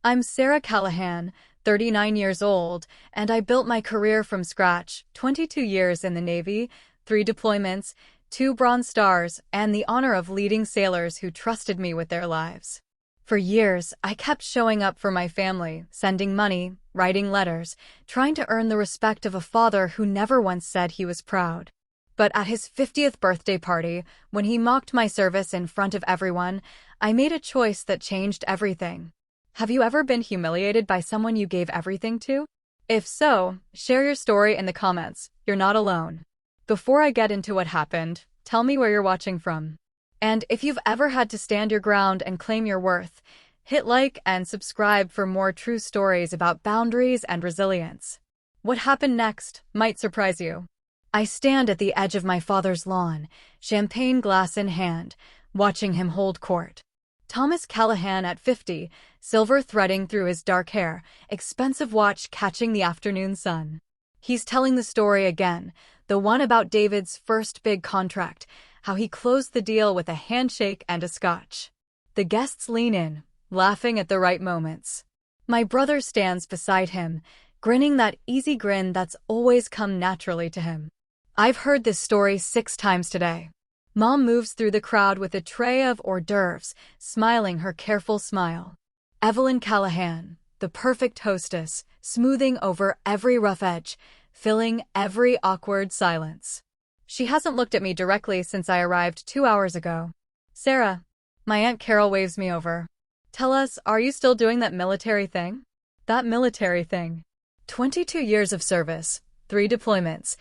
I'm Sarah Callahan, 39 years old, and I built my career from scratch, 22 years in the Navy, 3 deployments, 2 Bronze Stars, and the honor of leading sailors who trusted me with their lives. For years, I kept showing up for my family, sending money, writing letters, trying to earn the respect of a father who never once said he was proud. But at his 50th birthday party, when he mocked my service in front of everyone, I made a choice that changed everything. Have you ever been humiliated by someone you gave everything to? If so, share your story in the comments. You're not alone. Before I get into what happened, tell me where you're watching from. And if you've ever had to stand your ground and claim your worth, hit like and subscribe for more true stories about boundaries and resilience. What happened next might surprise you. I stand at the edge of my father's lawn, champagne glass in hand, watching him hold court. Thomas Callahan at 50, silver threading through his dark hair, expensive watch catching the afternoon sun. He's telling the story again, the one about David's first big contract, how he closed the deal with a handshake and a scotch. The guests lean in, laughing at the right moments. My brother stands beside him, grinning that easy grin that's always come naturally to him. I've heard this story 6 times today. Mom moves through the crowd with a tray of hors d'oeuvres, smiling her careful smile. Evelyn Callahan, the perfect hostess, smoothing over every rough edge, filling every awkward silence. She hasn't looked at me directly since I arrived 2 hours ago. Sarah, my Aunt Carol waves me over. Tell us, are you still doing that military thing? That military thing. 22 years of service, 3 deployments,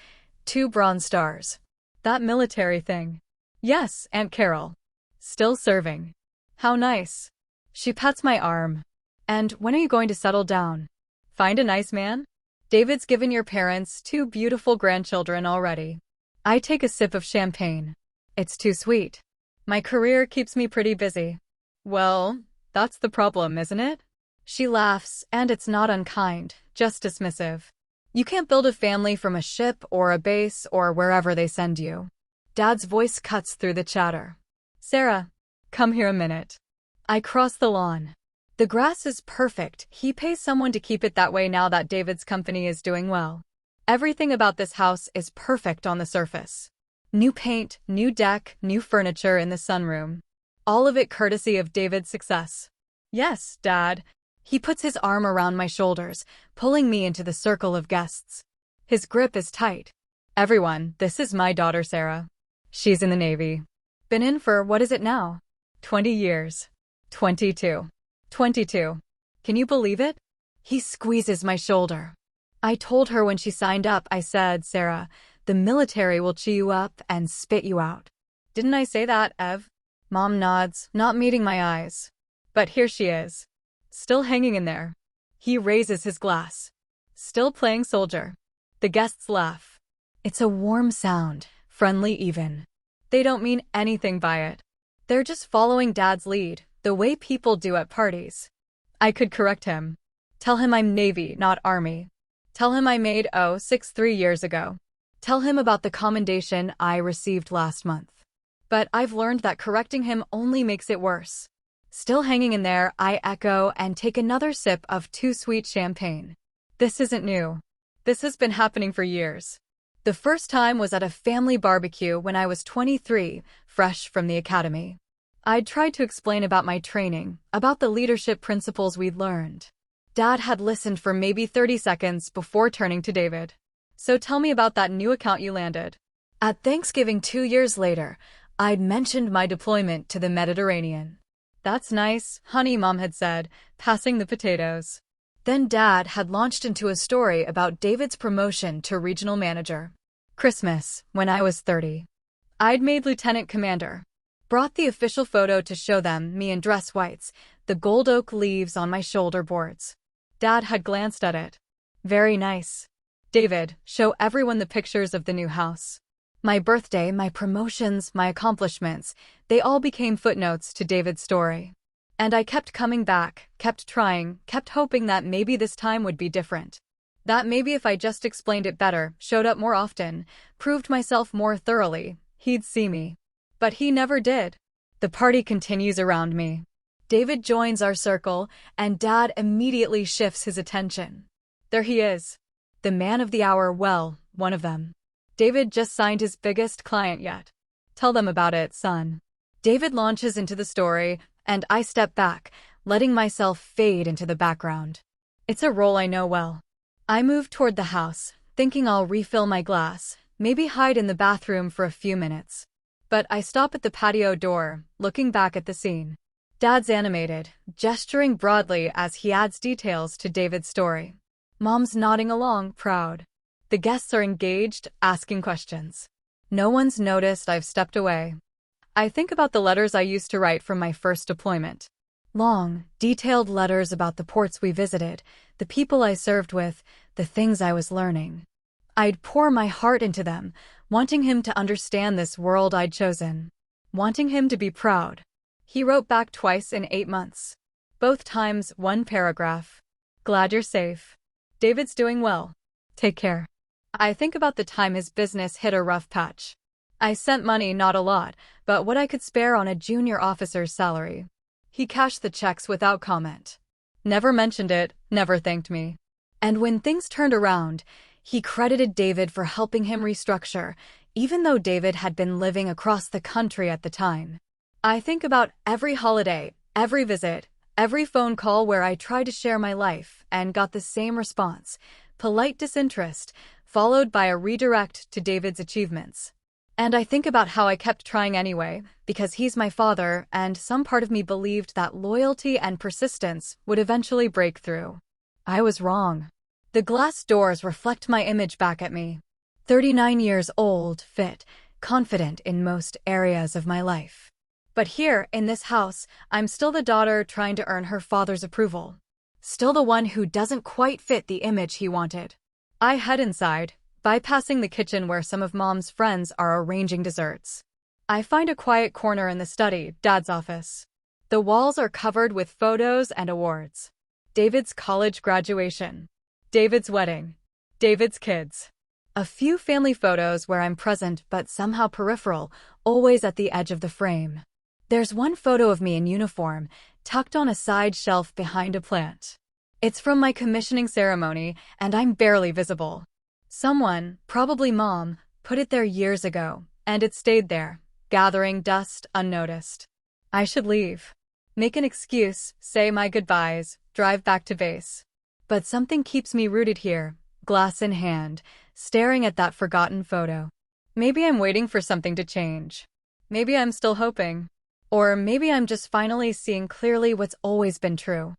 2 Bronze Stars. That military thing. Yes, Aunt Carol. Still serving. How nice. She pats my arm. And when are you going to settle down? Find a nice man? David's given your parents 2 beautiful grandchildren already. I take a sip of champagne. It's too sweet. My career keeps me pretty busy. Well, that's the problem, isn't it? She laughs, and it's not unkind, just dismissive. You can't build a family from a ship or a base or wherever they send you. Dad's voice cuts through the chatter. Sarah, come here a minute. I cross the lawn. The grass is perfect. He pays someone to keep it that way now that David's company is doing well. Everything about this house is perfect on the surface. New paint, new deck, new furniture in the sunroom. All of it courtesy of David's success. Yes, Dad. He puts his arm around my shoulders, pulling me into the circle of guests. His grip is tight. Everyone, this is my daughter Sarah. She's in the Navy. Been in for, what is it now? 20 years. 22. 22. Can you believe it? He squeezes my shoulder. I told her when she signed up, I said, Sarah, the military will chew you up and spit you out. Didn't I say that, Ev? Mom nods, not meeting my eyes. But here she is. Still hanging in there. He raises his glass. Still playing soldier. The guests laugh. It's a warm sound, friendly even. They don't mean anything by it. They're just following Dad's lead, the way people do at parties. I could correct him. Tell him I'm Navy, not Army. Tell him I made 6 years ago. Tell him about the commendation I received last month. But I've learned that correcting him only makes it worse. Still hanging in there, I echo and take another sip of too sweet champagne. This isn't new. This has been happening for years. The first time was at a family barbecue when I was 23, fresh from the academy. I'd tried to explain about my training, about the leadership principles we'd learned. Dad had listened for maybe 30 seconds before turning to David. So tell me about that new account you landed. At Thanksgiving 2 years later, I'd mentioned my deployment to the Mediterranean. That's nice, honey, Mom had said, passing the potatoes. Then Dad had launched into a story about David's promotion to regional manager. Christmas, when I was 30. I'd made lieutenant commander. Brought the official photo to show them, me in dress whites, the gold oak leaves on my shoulder boards. Dad had glanced at it. Very nice. David, show everyone the pictures of the new house. My birthday, my promotions, my accomplishments, they all became footnotes to David's story. And I kept coming back, kept trying, kept hoping that maybe this time would be different. That maybe if I just explained it better, showed up more often, proved myself more thoroughly, he'd see me. But he never did. The party continues around me. David joins our circle, and Dad immediately shifts his attention. There he is. The man of the hour, well, one of them. David just signed his biggest client yet. Tell them about it, son. David launches into the story, and I step back, letting myself fade into the background. It's a role I know well. I move toward the house, thinking I'll refill my glass, maybe hide in the bathroom for a few minutes. But I stop at the patio door, looking back at the scene. Dad's animated, gesturing broadly as he adds details to David's story. Mom's nodding along, proud. The guests are engaged, asking questions. No one's noticed I've stepped away. I think about the letters I used to write from my first deployment. Long, detailed letters about the ports we visited, the people I served with, the things I was learning. I'd pour my heart into them, wanting him to understand this world I'd chosen. Wanting him to be proud. He wrote back twice in 8 months. Both times, one paragraph. Glad you're safe. David's doing well. Take care. I think about the time his business hit a rough patch. I sent money, not a lot, but what I could spare on a junior officer's salary. He cashed the checks without comment. Never mentioned it, never thanked me. And when things turned around, he credited David for helping him restructure, even though David had been living across the country at the time. I think about every holiday, every visit, every phone call where I tried to share my life and got the same response, polite disinterest, followed by a redirect to David's achievements. And I think about how I kept trying anyway, because he's my father, and some part of me believed that loyalty and persistence would eventually break through. I was wrong. The glass doors reflect my image back at me. 39 years old, fit, confident in most areas of my life. But here, in this house, I'm still the daughter trying to earn her father's approval. Still the one who doesn't quite fit the image he wanted. I head inside, bypassing the kitchen where some of Mom's friends are arranging desserts. I find a quiet corner in the study, Dad's office. The walls are covered with photos and awards. David's college graduation. David's wedding. David's kids. A few family photos where I'm present but somehow peripheral, always at the edge of the frame. There's one photo of me in uniform, tucked on a side shelf behind a plant. It's from my commissioning ceremony, and I'm barely visible. Someone, probably Mom, put it there years ago, and it stayed there, gathering dust unnoticed. I should leave. Make an excuse, say my goodbyes, drive back to base. But something keeps me rooted here, glass in hand, staring at that forgotten photo. Maybe I'm waiting for something to change. Maybe I'm still hoping. Or maybe I'm just finally seeing clearly what's always been true.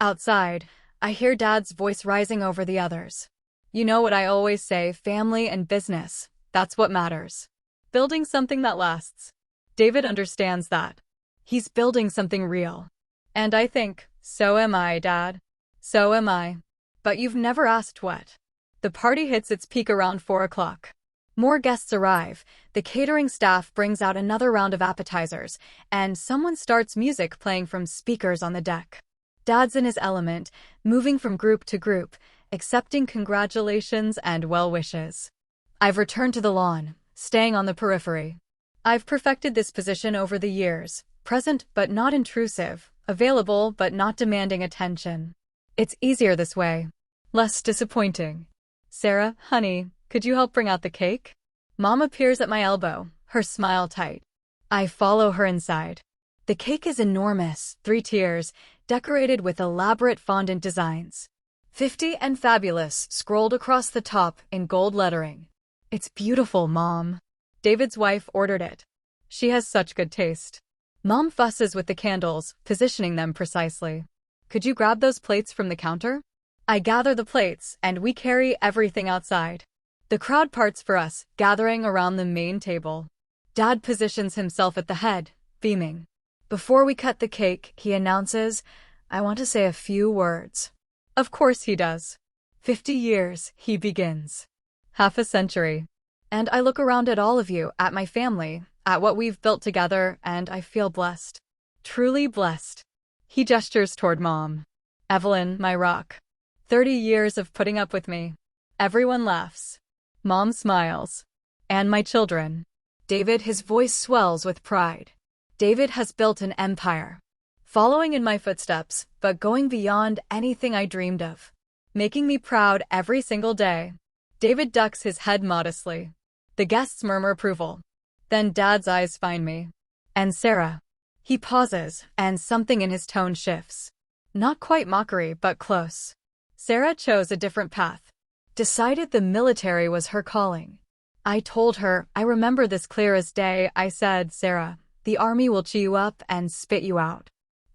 Outside, I hear Dad's voice rising over the others. You know what I always say, family and business, that's what matters. Building something that lasts. David understands that. He's building something real. And I think, so am I, Dad. So am I. But you've never asked what. The party hits its peak around 4 o'clock. More guests arrive, the catering staff brings out another round of appetizers, and someone starts music playing from speakers on the deck. Dad's in his element, moving from group to group, accepting congratulations and well wishes. I've returned to the lawn, staying on the periphery. I've perfected this position over the years, present but not intrusive, available but not demanding attention. It's easier this way. Less disappointing. Sarah, honey, could you help bring out the cake? Mom appears at my elbow, her smile tight. I follow her inside. The cake is enormous, 3 tiers, decorated with elaborate fondant designs. 50 and fabulous scrolled across the top in gold lettering. It's beautiful, Mom. David's wife ordered it. She has such good taste. Mom fusses with the candles, positioning them precisely. Could you grab those plates from the counter? I gather the plates, and we carry everything outside. The crowd parts for us, gathering around the main table. Dad positions himself at the head, beaming. Before we cut the cake, he announces, I want to say a few words. Of course he does. 50 years, he begins. Half a century. And I look around at all of you, at my family, at what we've built together, and I feel blessed. Truly blessed. He gestures toward Mom. Evelyn, my rock. 30 years of putting up with me. Everyone laughs. Mom smiles. And my children. David, his voice swells with pride. David has built an empire. following in my footsteps, but going beyond anything I dreamed of, making me proud every single day. David ducks his head modestly. The guests murmur approval. Then Dad's eyes find me. And Sarah. He pauses, and something in his tone shifts. Not quite mockery, but close. Sarah chose a different path. Decided the military was her calling. I told her, I remember this clear as day. I said, Sarah, the army will chew you up and spit you out.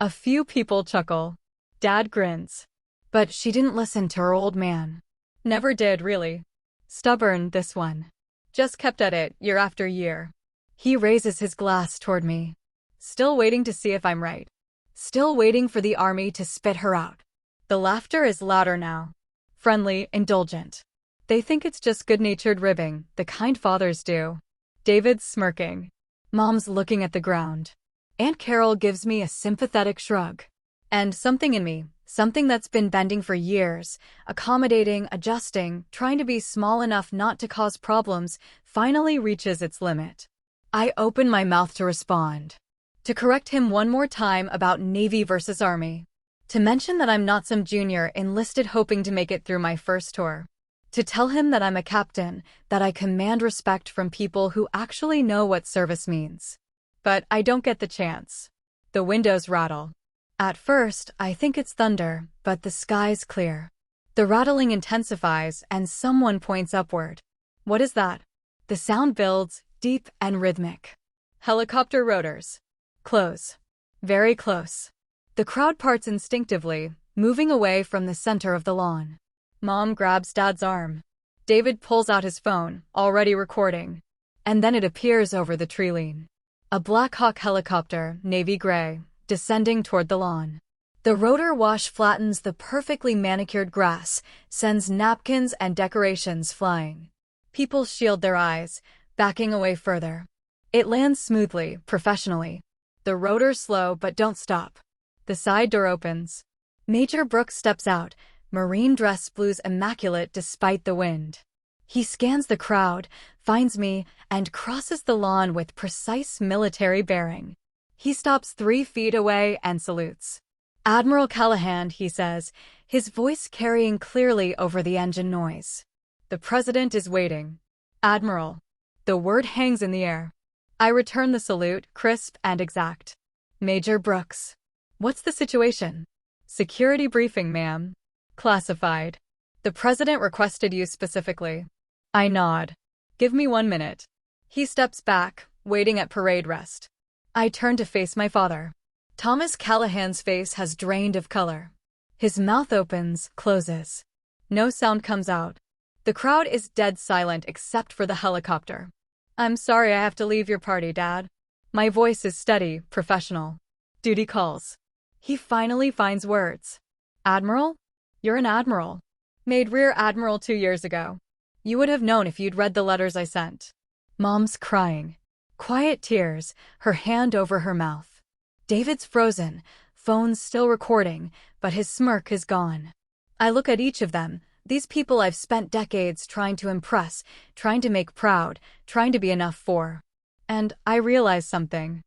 A few people chuckle. Dad grins. But she didn't listen to her old man. Never did, really. Stubborn, this one. Just kept at it, year after year. He raises his glass toward me. Still waiting to see if I'm right. Still waiting for the army to spit her out. The laughter is louder now. Friendly, indulgent. They think it's just good-natured ribbing, the kind fathers do. David's smirking. Mom's looking at the ground. Aunt Carol gives me a sympathetic shrug. And something in me, something that's been bending for years, accommodating, adjusting, trying to be small enough not to cause problems, finally reaches its limit. I open my mouth to respond. To correct him one more time about Navy versus Army. To mention that I'm not some junior enlisted hoping to make it through my first tour. To tell him that I'm a captain, that I command respect from people who actually know what service means. But I don't get the chance. The windows rattle. At first, I think it's thunder, but the sky's clear. The rattling intensifies and someone points upward. What is that? The sound builds, deep and rhythmic. Helicopter rotors. Close. Very close. The crowd parts instinctively, moving away from the center of the lawn. Mom grabs Dad's arm. David pulls out his phone, already recording. And then it appears over the tree line. A Black Hawk helicopter, navy gray, descending toward the lawn. The rotor wash flattens the perfectly manicured grass, sends napkins and decorations flying. People shield their eyes, backing away further. It lands smoothly, professionally. The rotors slow but don't stop. The side door opens. Major Brooks steps out, marine dress blues immaculate despite the wind. He scans the crowd, finds me, and crosses the lawn with precise military bearing. He stops 3 feet away and salutes. Admiral Callahan, he says, his voice carrying clearly over the engine noise. The president is waiting. Admiral. The word hangs in the air. I return the salute, crisp and exact. Major Brooks. What's the situation? Security briefing, ma'am. Classified. The president requested you specifically. I nod. Give me 1 minute. He steps back, waiting at parade rest. I turn to face my father. Thomas Callahan's face has drained of color. His mouth opens, closes. No sound comes out. The crowd is dead silent except for the helicopter. I'm sorry I have to leave your party, Dad. My voice is steady, professional. Duty calls. He finally finds words. Admiral? You're an admiral. Made Rear Admiral 2 years ago. You would have known if you'd read the letters I sent. Mom's crying. Quiet tears, her hand over her mouth. David's frozen, phone's still recording, but his smirk is gone. I look at each of them, these people I've spent decades trying to impress, trying to make proud, trying to be enough for. And I realize something.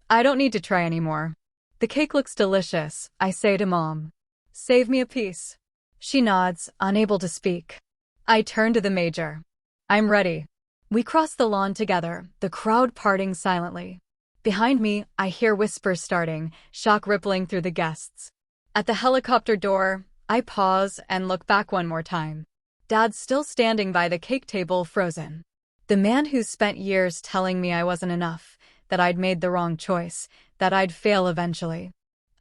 I don't need to try anymore. The cake looks delicious, I say to Mom. Save me a piece. She nods, unable to speak. I turn to the Major. I'm ready. We cross the lawn together, the crowd parting silently. Behind me, I hear whispers starting, shock rippling through the guests. At the helicopter door, I pause and look back one more time. Dad's still standing by the cake table, frozen. The man who's spent years telling me I wasn't enough, that I'd made the wrong choice, that I'd fail eventually.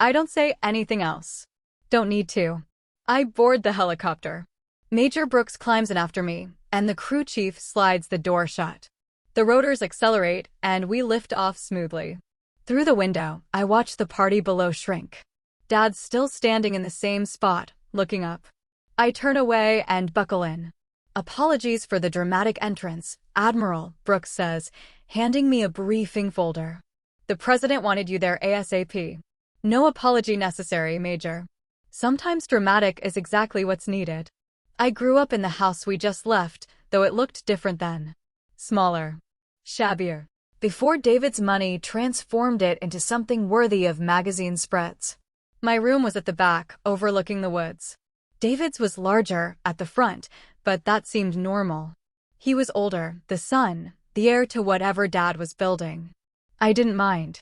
I don't say anything else. Don't need to. I board the helicopter. Major Brooks climbs in after me, and the crew chief slides the door shut. The rotors accelerate, and we lift off smoothly. Through the window, I watch the party below shrink. Dad's still standing in the same spot, looking up. I turn away and buckle in. Apologies for the dramatic entrance, Admiral, Brooks says, handing me a briefing folder. The president wanted you there ASAP. No apology necessary, Major. Sometimes dramatic is exactly what's needed. I grew up in the house we just left, though it looked different then. Smaller. Shabbier. before David's money transformed it into something worthy of magazine spreads. My room was at the back, overlooking the woods. David's was larger, at the front, but that seemed normal. He was older, the son, the heir to whatever Dad was building. I didn't mind.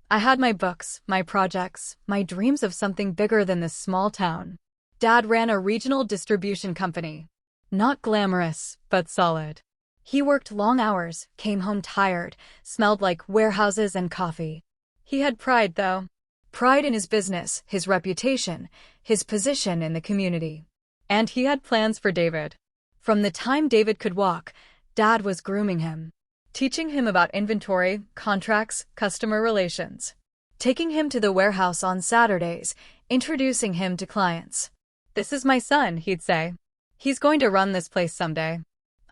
I had my books, my projects, my dreams of something bigger than this small town. Dad ran a regional distribution company. Not glamorous, but solid. He worked long hours, came home tired, smelled like warehouses and coffee. He had pride, though. Pride in his business, his reputation, his position in the community. And he had plans for David. From the time David could walk, Dad was grooming him. Teaching him about inventory, contracts, customer relations. Taking him to the warehouse on Saturdays, introducing him to clients. "This is my son," he'd say. "He's going to run this place someday."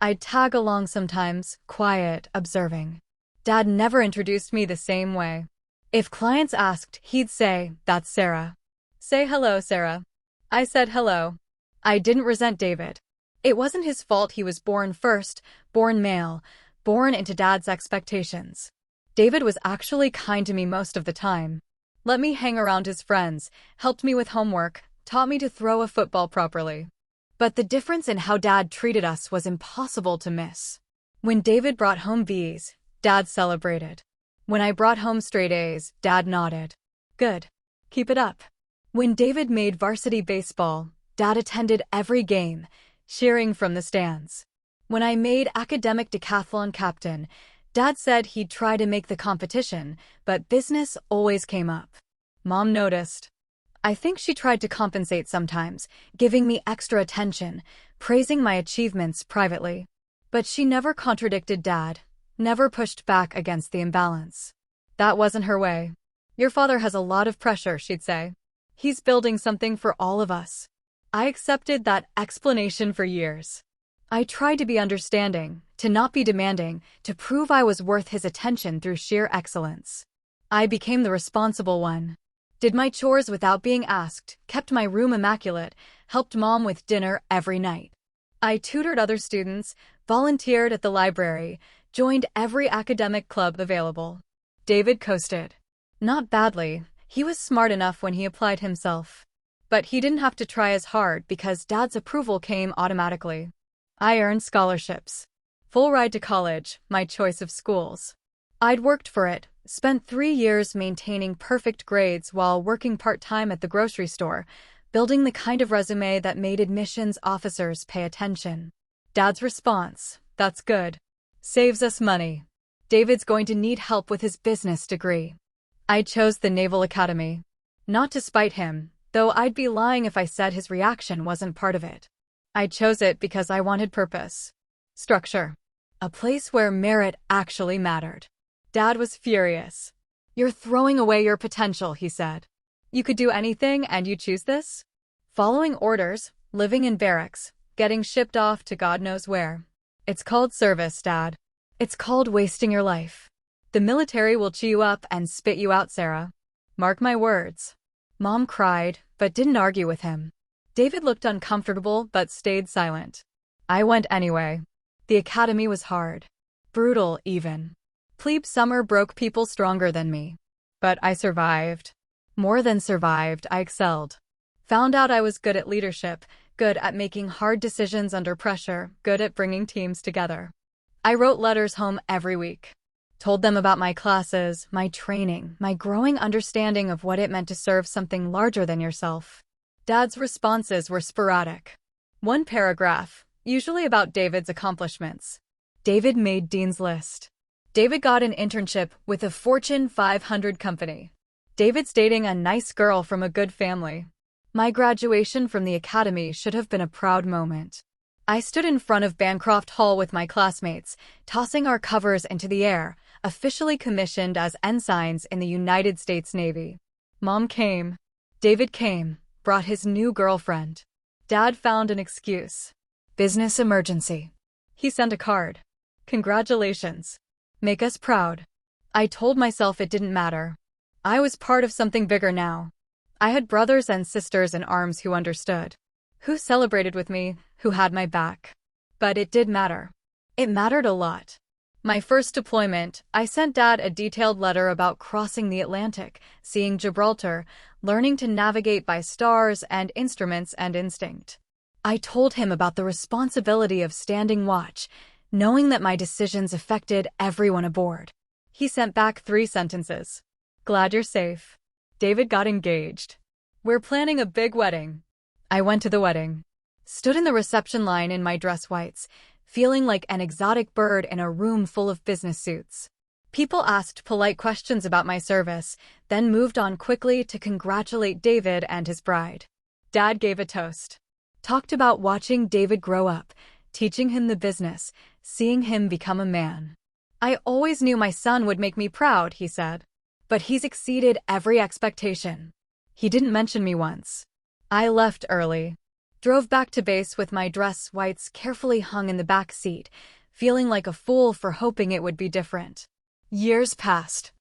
I'd tag along sometimes, quiet, observing. Dad never introduced me the same way. If clients asked, he'd say, "That's Sarah. Say hello, Sarah." I said hello. I didn't resent David. It wasn't his fault he was born first, born male, born into Dad's expectations. David was actually kind to me most of the time. Let me hang around his friends, helped me with homework, taught me to throw a football properly. But the difference in how Dad treated us was impossible to miss. When David brought home B's, Dad celebrated. When I brought home straight A's, Dad nodded. Good. Keep it up. When David made varsity baseball, Dad attended every game, cheering from the stands. When I made academic decathlon captain, Dad said he'd try to make the competition, but business always came up. Mom noticed. I think she tried to compensate sometimes, giving me extra attention, praising my achievements privately. But she never contradicted Dad, never pushed back against the imbalance. That wasn't her way. "Your father has a lot of pressure," she'd say. "He's building something for all of us." I accepted that explanation for years. I tried to be understanding, to not be demanding, to prove I was worth his attention through sheer excellence. I became the responsible one. Did my chores without being asked, kept my room immaculate, helped Mom with dinner every night. I tutored other students, volunteered at the library, joined every academic club available. David coasted. Not badly, he was smart enough when he applied himself. But he didn't have to try as hard because Dad's approval came automatically. I earned scholarships. Full ride to college, my choice of schools. I'd worked for it, spent 3 years maintaining perfect grades while working part-time at the grocery store, building the kind of resume that made admissions officers pay attention. Dad's response, "That's good. Saves us money. David's going to need help with his business degree." I chose the Naval Academy. Not to spite him, though I'd be lying if I said his reaction wasn't part of it. I chose it because I wanted purpose. Structure. A place where merit actually mattered. Dad was furious. "You're throwing away your potential," he said. "You could do anything and you choose this?" Following orders, living in barracks, getting shipped off to God knows where. It's called service, Dad. It's called wasting your life. The military will chew you up and spit you out, Sarah. Mark my words. Mom cried, but didn't argue with him. David looked uncomfortable but stayed silent. I went anyway. The academy was hard. Brutal, even. Plebe summer broke people stronger than me. But I survived. More than survived, I excelled. Found out I was good at leadership, good at making hard decisions under pressure, good at bringing teams together. I wrote letters home every week. Told them about my classes, my training, my growing understanding of what it meant to serve something larger than yourself. Dad's responses were sporadic. One paragraph, usually about David's accomplishments. David made Dean's List. David got an internship with a Fortune 500 company. David's dating a nice girl from a good family. My graduation from the academy should have been a proud moment. I stood in front of Bancroft Hall with my classmates, tossing our covers into the air, officially commissioned as ensigns in the United States Navy. Mom came. David came, brought his new girlfriend. Dad found an excuse. Business emergency. He sent a card. Congratulations. Make us proud. I told myself it didn't matter. I was part of something bigger now. I had brothers and sisters in arms who understood, who celebrated with me, who had my back. But it did matter. It mattered a lot. My first deployment, I sent Dad a detailed letter about crossing the Atlantic, seeing Gibraltar, learning to navigate by stars and instruments and instinct. I told him about the responsibility of standing watch, knowing that my decisions affected everyone aboard. He sent back 3 sentences. Glad you're safe. David got engaged. We're planning a big wedding. I went to the wedding. Stood in the reception line in my dress whites, feeling like an exotic bird in a room full of business suits. People asked polite questions about my service, then moved on quickly to congratulate David and his bride. Dad gave a toast. Talked about watching David grow up, teaching him the business, seeing him become a man. I always knew my son would make me proud, he said. But he's exceeded every expectation. He didn't mention me once. I left early. Drove back to base with my dress whites carefully hung in the back seat, feeling like a fool for hoping it would be different. Years passed.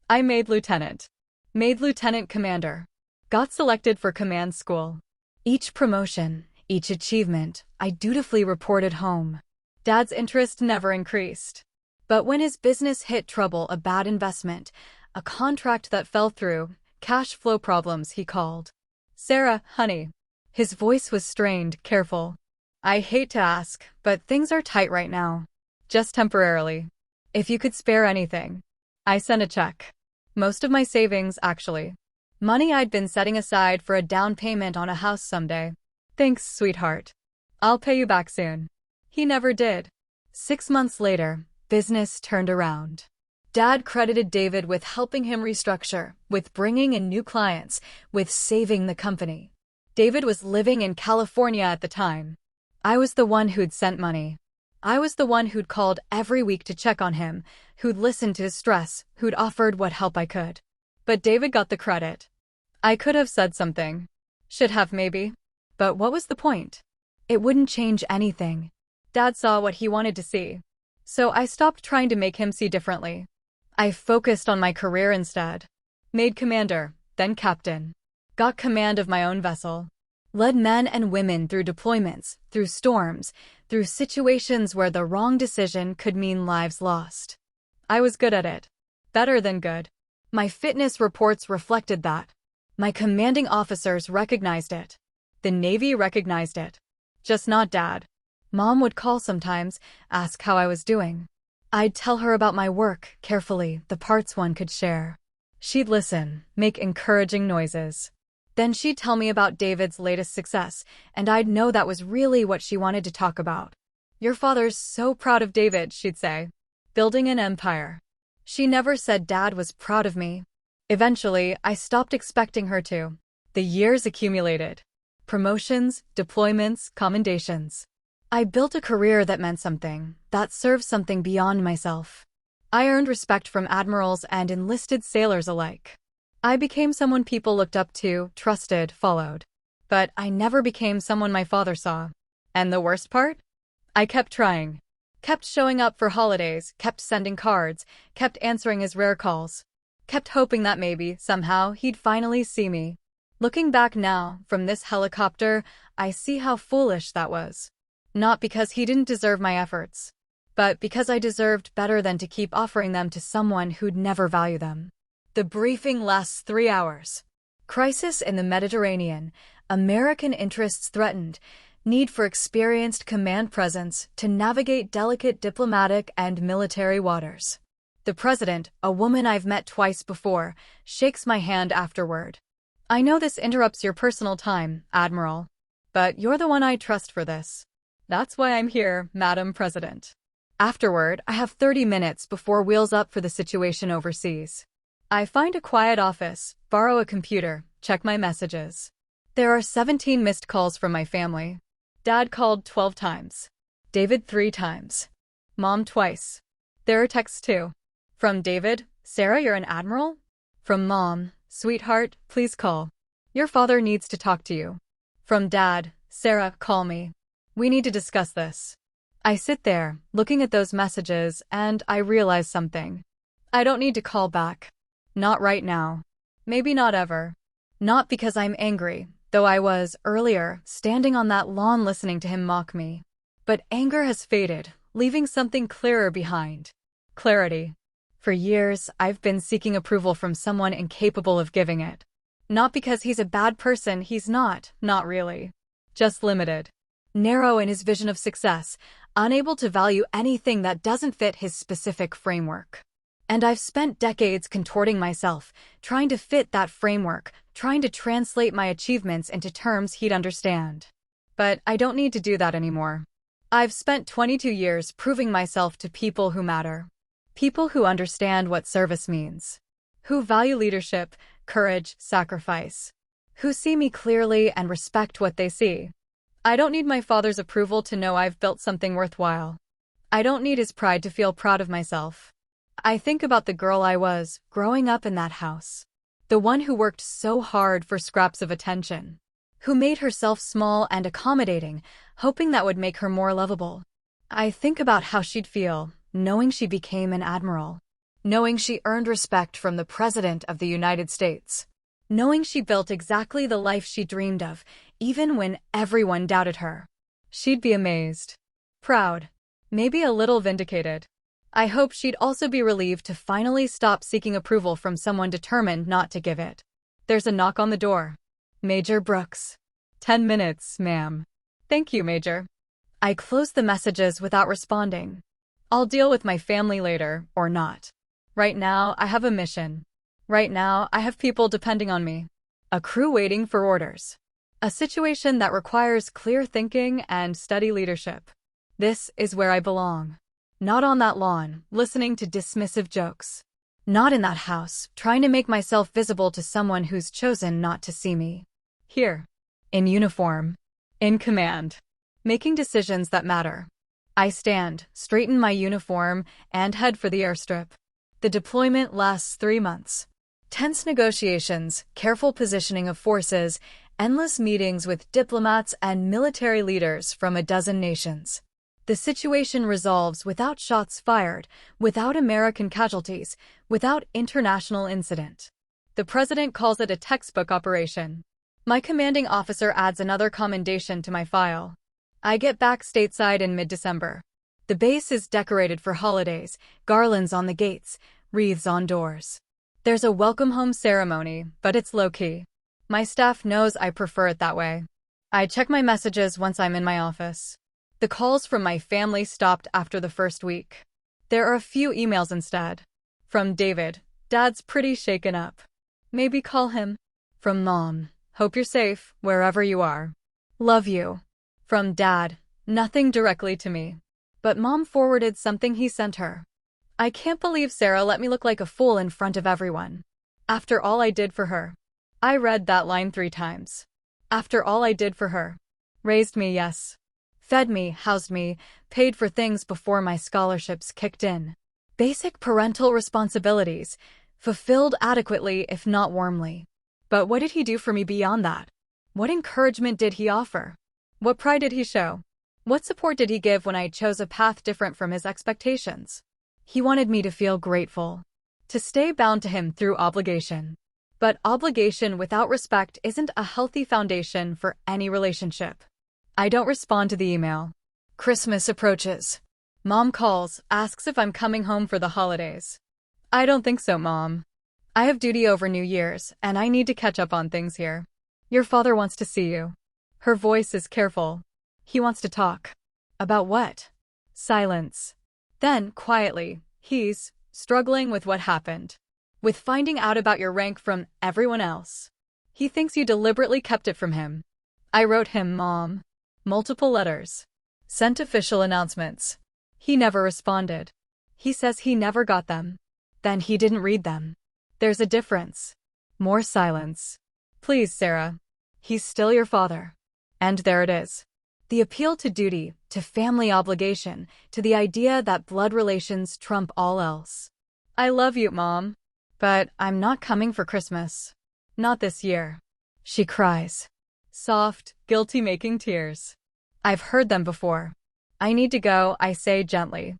I made lieutenant. Made lieutenant commander. Got selected for command school. Each promotion, each achievement, I dutifully reported home. Dad's interest never increased. But when his business hit trouble, a bad investment, a contract that fell through, cash flow problems, he called. Sarah, honey. His voice was strained, careful. I hate to ask, but things are tight right now. Just temporarily. If you could spare anything. I sent a check. Most of my savings, actually. Money I'd been setting aside for a down payment on a house someday. Thanks, sweetheart. I'll pay you back soon. He never did. 6 months later, business turned around. Dad credited David with helping him restructure, with bringing in new clients, with saving the company. David was living in California at the time. I was the one who'd sent money. I was the one who'd called every week to check on him, who'd listened to his stress, who'd offered what help I could. But David got the credit. I could have said something. Should have, maybe. But what was the point? It wouldn't change anything. Dad saw what he wanted to see. So I stopped trying to make him see differently. I focused on my career instead. Made commander, then captain. Got command of my own vessel. Led men and women through deployments, through storms, through situations where the wrong decision could mean lives lost. I was good at it. Better than good. My fitness reports reflected that. My commanding officers recognized it. The Navy recognized it. Just not Dad. Mom would call sometimes, ask how I was doing. I'd tell her about my work, carefully, the parts one could share. She'd listen, make encouraging noises. Then she'd tell me about David's latest success, and I'd know that was really what she wanted to talk about. Your father's so proud of David, she'd say. Building an empire. She never said Dad was proud of me. Eventually, I stopped expecting her to. The years accumulated. Promotions, deployments, commendations. I built a career that meant something, that served something beyond myself. I earned respect from admirals and enlisted sailors alike. I became someone people looked up to, trusted, followed. But I never became someone my father saw. And the worst part? I kept trying. Kept showing up for holidays, kept sending cards, kept answering his rare calls. Kept hoping that maybe, somehow, he'd finally see me. Looking back now, from this helicopter, I see how foolish that was. Not because he didn't deserve my efforts, but because I deserved better than to keep offering them to someone who'd never value them. The briefing lasts 3 hours. Crisis in the Mediterranean. American interests threatened. Need for experienced command presence to navigate delicate diplomatic and military waters. The president, a woman I've met twice before, shakes my hand afterward. I know this interrupts your personal time, Admiral. But you're the one I trust for this. That's why I'm here, Madam President. Afterward, I have 30 minutes before wheels up for the situation overseas. I find a quiet office, borrow a computer, check my messages. There are 17 missed calls from my family. Dad called 12 times. David 3 times. Mom twice. There are texts too. From David, Sarah, you're an admiral? From Mom, sweetheart, please call. Your father needs to talk to you. From Dad, Sarah, call me. We need to discuss this. I sit there, looking at those messages, and I realize something. I don't need to call back. Not right now. Maybe not ever. Not because I'm angry, though I was, earlier, standing on that lawn listening to him mock me. But anger has faded, leaving something clearer behind. Clarity. For years, I've been seeking approval from someone incapable of giving it. Not because he's a bad person, he's not really. Just limited. Narrow in his vision of success, unable to value anything that doesn't fit his specific framework. And I've spent decades contorting myself, trying to fit that framework, trying to translate my achievements into terms he'd understand. But I don't need to do that anymore. I've spent 22 years proving myself to people who matter. People who understand what service means. Who value leadership, courage, sacrifice. Who see me clearly and respect what they see. I don't need my father's approval to know I've built something worthwhile. I don't need his pride to feel proud of myself. I think about the girl I was, growing up in that house. The one who worked so hard for scraps of attention. Who made herself small and accommodating, hoping that would make her more lovable. I think about how she'd feel, knowing she became an admiral. Knowing she earned respect from the President of the United States. Knowing she built exactly the life she dreamed of, even when everyone doubted her. She'd be amazed. Proud. Maybe a little vindicated. I hope she'd also be relieved to finally stop seeking approval from someone determined not to give it. There's a knock on the door. Major Brooks. 10 minutes, ma'am. Thank you, Major. I close the messages without responding. I'll deal with my family later, or not. Right now, I have a mission. Right now, I have people depending on me. A crew waiting for orders. A situation that requires clear thinking and steady leadership. This is where I belong. Not on that lawn, listening to dismissive jokes. Not in that house, trying to make myself visible to someone who's chosen not to see me. Here. In uniform. In command. Making decisions that matter. I stand, straighten my uniform, and head for the airstrip. The deployment lasts 3 months. Tense negotiations, careful positioning of forces, endless meetings with diplomats and military leaders from a dozen nations. The situation resolves without shots fired, without American casualties, without international incident. The president calls it a textbook operation. My commanding officer adds another commendation to my file. I get back stateside in mid-December. The base is decorated for holidays, garlands on the gates, wreaths on doors. There's a welcome home ceremony, but it's low-key. My staff knows I prefer it that way. I check my messages once I'm in my office. The calls from my family stopped after the first week. There are a few emails instead. From David, Dad's pretty shaken up. Maybe call him. From Mom, hope you're safe, wherever you are. Love you. From Dad, nothing directly to me. But Mom forwarded something he sent her. I can't believe Sarah let me look like a fool in front of everyone. After all I did for her. I read that line 3 times. After all I did for her. Raised me, yes. Fed me, housed me, paid for things before my scholarships kicked in. Basic parental responsibilities, fulfilled adequately if not warmly. But what did he do for me beyond that? What encouragement did he offer? What pride did he show? What support did he give when I chose a path different from his expectations? He wanted me to feel grateful. To stay bound to him through obligation. But obligation without respect isn't a healthy foundation for any relationship. I don't respond to the email. Christmas approaches. Mom calls, asks if I'm coming home for the holidays. I don't think so, Mom. I have duty over New Year's, and I need to catch up on things here. Your father wants to see you. Her voice is careful. He wants to talk. About what? Silence. Then, quietly, he's struggling with what happened. With finding out about your rank from everyone else. He thinks you deliberately kept it from him. I wrote him, Mom. Multiple letters. Sent official announcements. He never responded. He says he never got them. Then he didn't read them. There's a difference. More silence. Please, Sarah. He's still your father. And there it is. The appeal to duty, to family obligation, to the idea that blood relations trump all else. I love you, Mom. But I'm not coming for Christmas. Not this year. She cries. Soft, guilty-making tears. I've heard them before. I need to go, I say gently.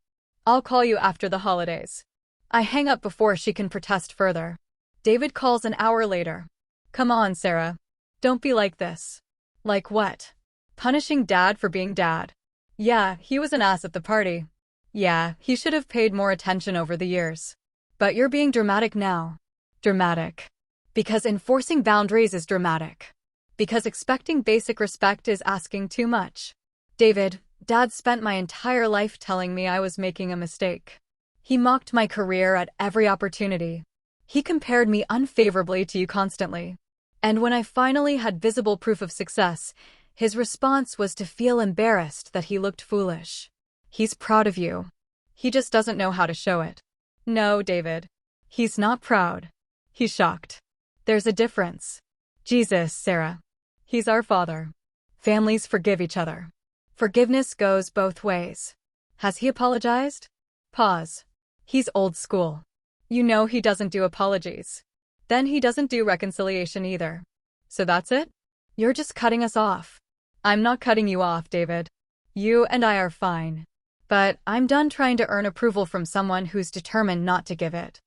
I'll call you after the holidays. I hang up before she can protest further. David calls an hour later. Come on, Sarah. Don't be like this. Like what? Punishing Dad for being Dad. Yeah, he was an ass at the party. Yeah, he should have paid more attention over the years. But you're being dramatic now. Dramatic. Because enforcing boundaries is dramatic. Because expecting basic respect is asking too much. David, Dad spent my entire life telling me I was making a mistake. He mocked my career at every opportunity. He compared me unfavorably to you constantly. And when I finally had visible proof of success, his response was to feel embarrassed that he looked foolish. He's proud of you. He just doesn't know how to show it. No, David. He's not proud. He's shocked. There's a difference. Jesus, Sarah. He's our Father. Families forgive each other. Forgiveness goes both ways. Has he apologized? Pause. He's old school. You know he doesn't do apologies. Then he doesn't do reconciliation either. So that's it? You're just cutting us off. I'm not cutting you off, David. You and I are fine. But I'm done trying to earn approval from someone who's determined not to give it.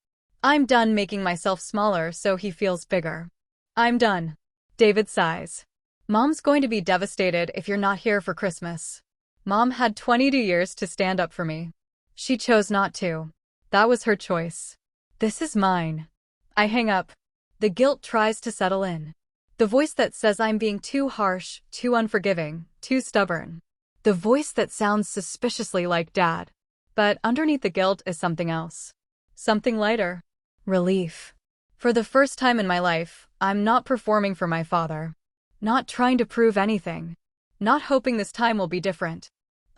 I'm done making myself smaller so he feels bigger. I'm done. David sighs. Mom's going to be devastated if you're not here for Christmas. Mom had 22 years to stand up for me. She chose not to. That was her choice. This is mine. I hang up. The guilt tries to settle in. The voice that says I'm being too harsh, too unforgiving, too stubborn. The voice that sounds suspiciously like Dad. But underneath the guilt is something else. Something lighter. Relief. For the first time in my life, I'm not performing for my father. Not trying to prove anything. Not hoping this time will be different.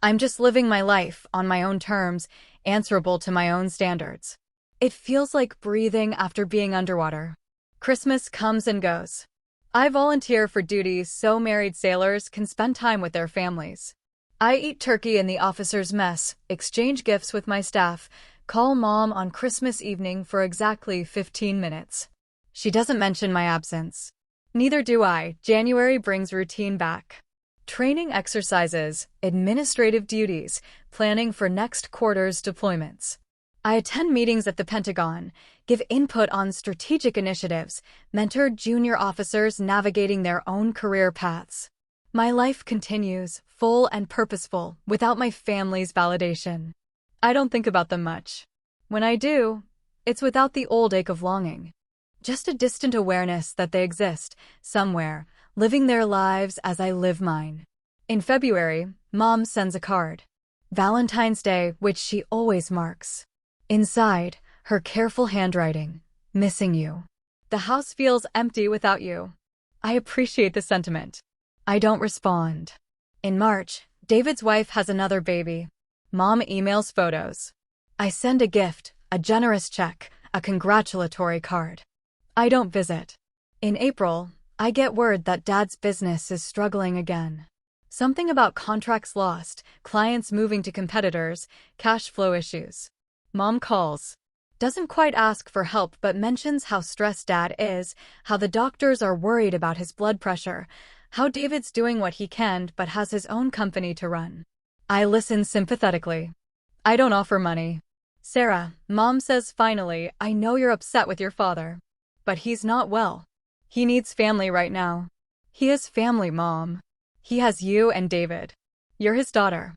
I'm just living my life on my own terms, answerable to my own standards. It feels like breathing after being underwater. Christmas comes and goes. I volunteer for duties so married sailors can spend time with their families. I eat turkey in the officers' mess, exchange gifts with my staff, call Mom on Christmas evening for exactly 15 minutes. She doesn't mention my absence. Neither do I. January brings routine back. Training exercises, administrative duties, planning for next quarter's deployments. I attend meetings at the Pentagon, give input on strategic initiatives, mentor junior officers navigating their own career paths. My life continues, full and purposeful, without my family's validation. I don't think about them much. When I do, it's without the old ache of longing. Just a distant awareness that they exist, somewhere, living their lives as I live mine. In February, Mom sends a card. Valentine's Day, which she always marks. Inside, her careful handwriting, missing you. The house feels empty without you. I appreciate the sentiment. I don't respond. In March, David's wife has another baby. Mom emails photos. I send a gift, a generous check, a congratulatory card. I don't visit. In April, I get word that Dad's business is struggling again. Something about contracts lost, clients moving to competitors, cash flow issues. Mom calls. Doesn't quite ask for help but mentions how stressed Dad is, how the doctors are worried about his blood pressure, how David's doing what he can but has his own company to run. I listen sympathetically. I don't offer money. Sarah, Mom says finally, I know you're upset with your father. But he's not well. He needs family right now. He has family, Mom. He has you and David. You're his daughter.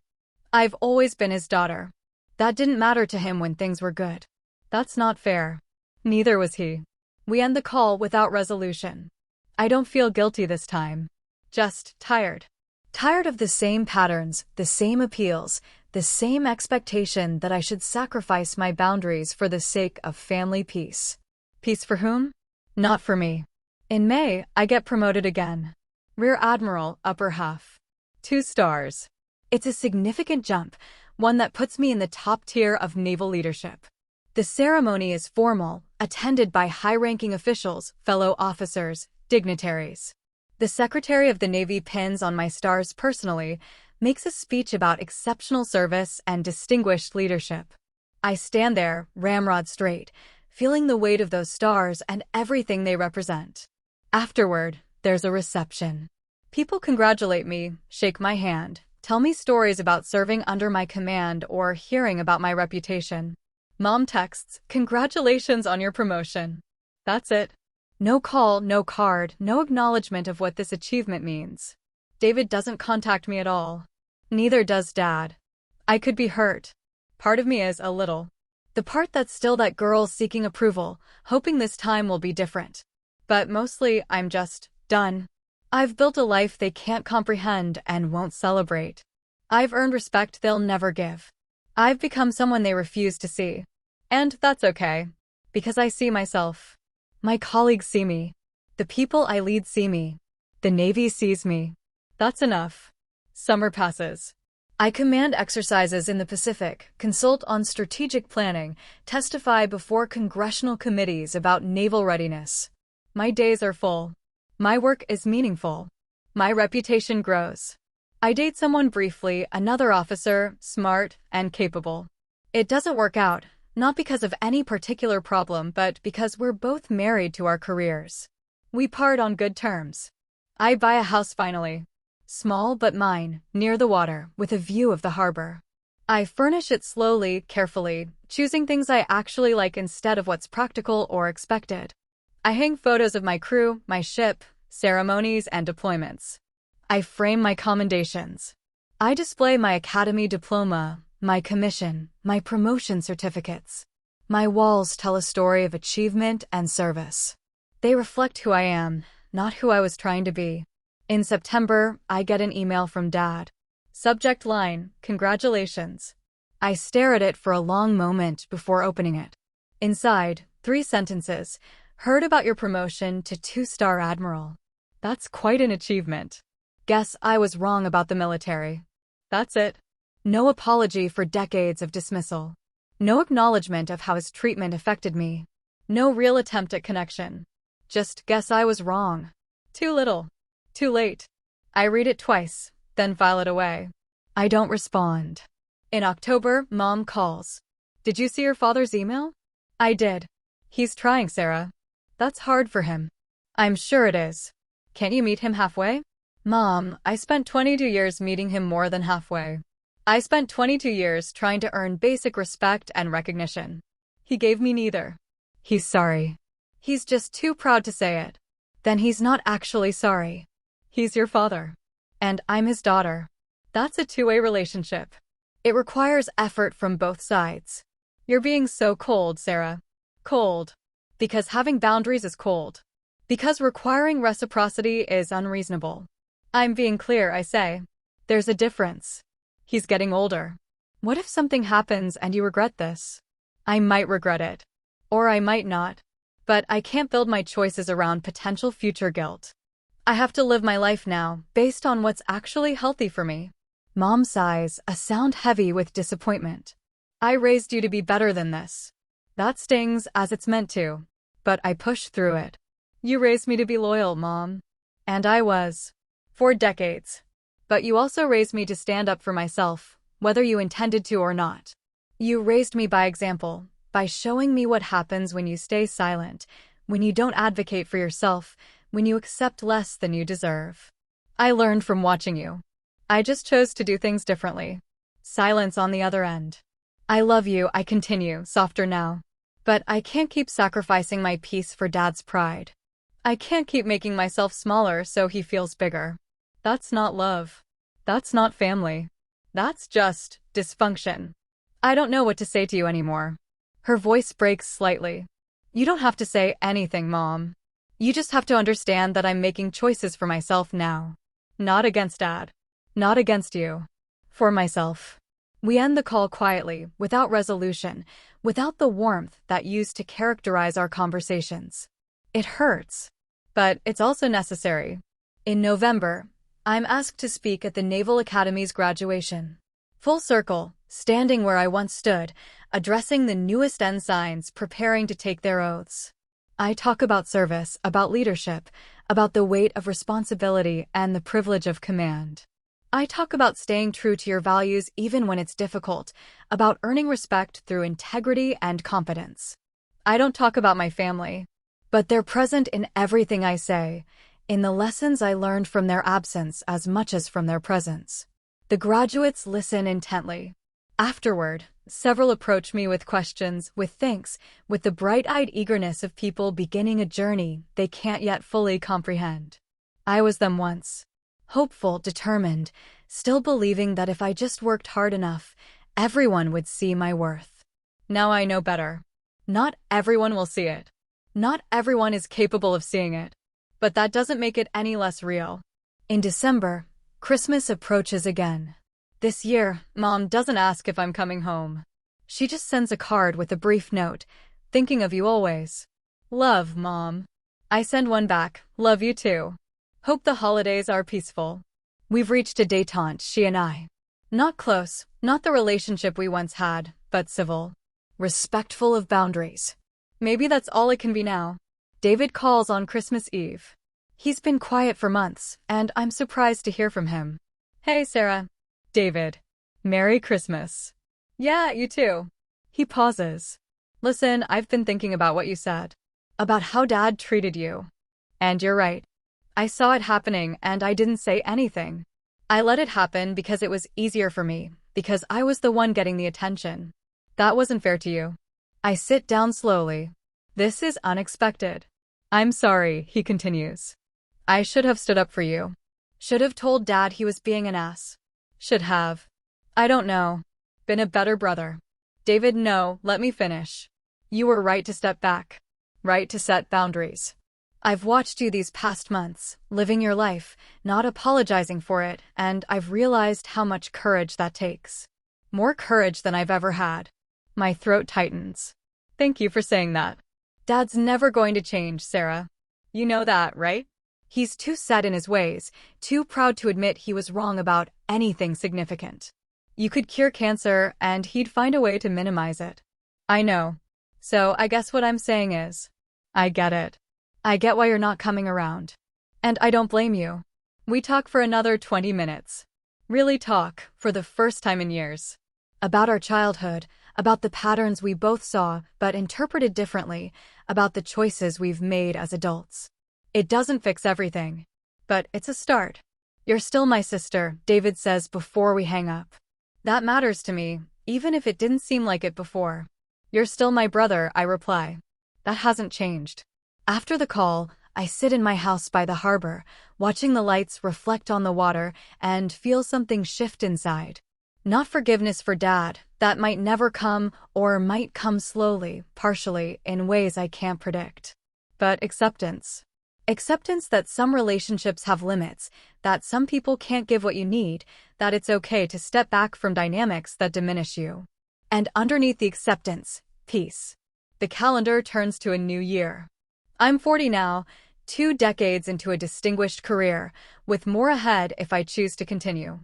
I've always been his daughter. That didn't matter to him when things were good. That's not fair. Neither was he. We end the call without resolution. I don't feel guilty this time. Just tired. Tired of the same patterns, the same appeals, the same expectation that I should sacrifice my boundaries for the sake of family peace. Peace for whom? Not for me. In May, I get promoted again. Rear Admiral, upper half. 2 stars. It's a significant jump, one that puts me in the top tier of naval leadership. The ceremony is formal, attended by high-ranking officials, fellow officers, dignitaries. The Secretary of the Navy pins on my stars personally, makes a speech about exceptional service and distinguished leadership. I stand there, ramrod straight, feeling the weight of those stars and everything they represent. Afterward, there's a reception. People congratulate me, shake my hand, tell me stories about serving under my command or hearing about my reputation. Mom texts, "Congratulations on your promotion." That's it. No call, no card, no acknowledgement of what this achievement means. David doesn't contact me at all. Neither does Dad. I could be hurt. Part of me is a little. The part that's still that girl seeking approval, hoping this time will be different. But mostly, I'm just done. I've built a life they can't comprehend and won't celebrate. I've earned respect they'll never give. I've become someone they refuse to see. And that's okay. Because I see myself. My colleagues see me. The people I lead see me. The Navy sees me. That's enough. Summer passes. I command exercises in the Pacific, consult on strategic planning, testify before congressional committees about naval readiness. My days are full. My work is meaningful. My reputation grows. I date someone briefly, another officer, smart and capable. It doesn't work out, not because of any particular problem, but because we're both married to our careers. We part on good terms. I buy a house finally. Small but mine, near the water, with a view of the harbor. I furnish it slowly, carefully, choosing things I actually like instead of what's practical or expected. I hang photos of my crew, my ship, ceremonies, and deployments. I frame my commendations. I display my academy diploma, my commission, my promotion certificates. My walls tell a story of achievement and service. They reflect who I am, not who I was trying to be. In September, I get an email from Dad. Subject line, congratulations. I stare at it for a long moment before opening it. Inside, 3 sentences. Heard about your promotion to 2-star Admiral. That's quite an achievement. Guess I was wrong about the military. That's it. No apology for decades of dismissal. No acknowledgement of how his treatment affected me. No real attempt at connection. Just guess I was wrong. Too little. Too late. I read it twice, then file it away. I don't respond. In October, Mom calls. Did you see your father's email? I did. He's trying, Sarah. That's hard for him. I'm sure it is. Can't you meet him halfway? Mom, I spent 22 years meeting him more than halfway. I spent 22 years trying to earn basic respect and recognition. He gave me neither. He's sorry. He's just too proud to say it. Then he's not actually sorry. He's your father. And I'm his daughter. That's a two-way relationship. It requires effort from both sides. You're being so cold, Sarah. Cold. Because having boundaries is cold. Because requiring reciprocity is unreasonable. I'm being clear, I say. There's a difference. He's getting older. What if something happens and you regret this? I might regret it. Or I might not. But I can't build my choices around potential future guilt. I have to live my life now, based on what's actually healthy for me. Mom sighs, a sound heavy with disappointment. I raised you to be better than this. That stings as it's meant to. But I pushed through it. You raised me to be loyal, Mom. And I was. For decades. But you also raised me to stand up for myself, whether you intended to or not. You raised me by example, by showing me what happens when you stay silent, when you don't advocate for yourself, when you accept less than you deserve. I learned from watching you. I just chose to do things differently. Silence on the other end. I love you, I continue, softer now. But I can't keep sacrificing my peace for Dad's pride. I can't keep making myself smaller so he feels bigger. That's not love. That's not family. That's just dysfunction. I don't know what to say to you anymore. Her voice breaks slightly. You don't have to say anything, Mom. You just have to understand that I'm making choices for myself now. Not against Dad. Not against you. For myself. We end the call quietly, without resolution, without the warmth that used to characterize our conversations. It hurts. But it's also necessary. In November, I'm asked to speak at the Naval Academy's graduation. Full circle, standing where I once stood, addressing the newest ensigns preparing to take their oaths. I talk about service, about leadership, about the weight of responsibility and the privilege of command. I talk about staying true to your values even when it's difficult, about earning respect through integrity and competence. I don't talk about my family, but they're present in everything I say, in the lessons I learned from their absence as much as from their presence. The graduates listen intently. Afterward, several approach me with questions, with thanks, with the bright-eyed eagerness of people beginning a journey they can't yet fully comprehend. I was them once. Hopeful, determined, still believing that if I just worked hard enough, Everyone would see my worth. Now I know better. Not everyone will see it. Not everyone is capable of seeing it. But that doesn't make it any less real. In December, Christmas approaches again. This year, Mom doesn't ask if I'm coming home. She just sends a card with a brief note, thinking of you always. Love, Mom. I send one back, love you too. Hope the holidays are peaceful. We've reached a détente, she and I. Not close, not the relationship we once had, but civil. Respectful of boundaries. Maybe that's all it can be now. David calls on Christmas Eve. He's been quiet for months, and I'm surprised to hear from him. Hey, Sarah. David. Merry Christmas. Yeah, you too. He pauses. Listen, I've been thinking about what you said. About how Dad treated you. And you're right. I saw it happening, and I didn't say anything. I let it happen because it was easier for me, because I was the one getting the attention. That wasn't fair to you. I sit down slowly. This is unexpected. I'm sorry, he continues. I should have stood up for you. Should have told Dad he was being an ass. Should have. I don't know. Been a better brother. David, no, let me finish. You were right to step back. Right to set boundaries. I've watched you these past months, living your life, not apologizing for it, and I've realized how much courage that takes. More courage than I've ever had. My throat tightens. Thank you for saying that. Dad's never going to change, Sarah. You know that, right? He's too set in his ways, too proud to admit he was wrong about anything significant. You could cure cancer, and he'd find a way to minimize it. I know. So I guess what I'm saying is, I get it. I get why you're not coming around. And I don't blame you. We talk for another 20 minutes. Really talk, for the first time in years. About our childhood, about the patterns we both saw but interpreted differently, about the choices we've made as adults. It doesn't fix everything. But it's a start. You're still my sister, David says before we hang up. That matters to me, even if it didn't seem like it before. You're still my brother, I reply. That hasn't changed. After the call, I sit in my house by the harbor, watching the lights reflect on the water and feel something shift inside. Not forgiveness for Dad, that might never come or might come slowly, partially, in ways I can't predict. But acceptance. Acceptance that some relationships have limits, that some people can't give what you need, that it's okay to step back from dynamics that diminish you. And underneath the acceptance, peace. The calendar turns to a new year. I'm 40 now, 2 decades into a distinguished career, with more ahead if I choose to continue.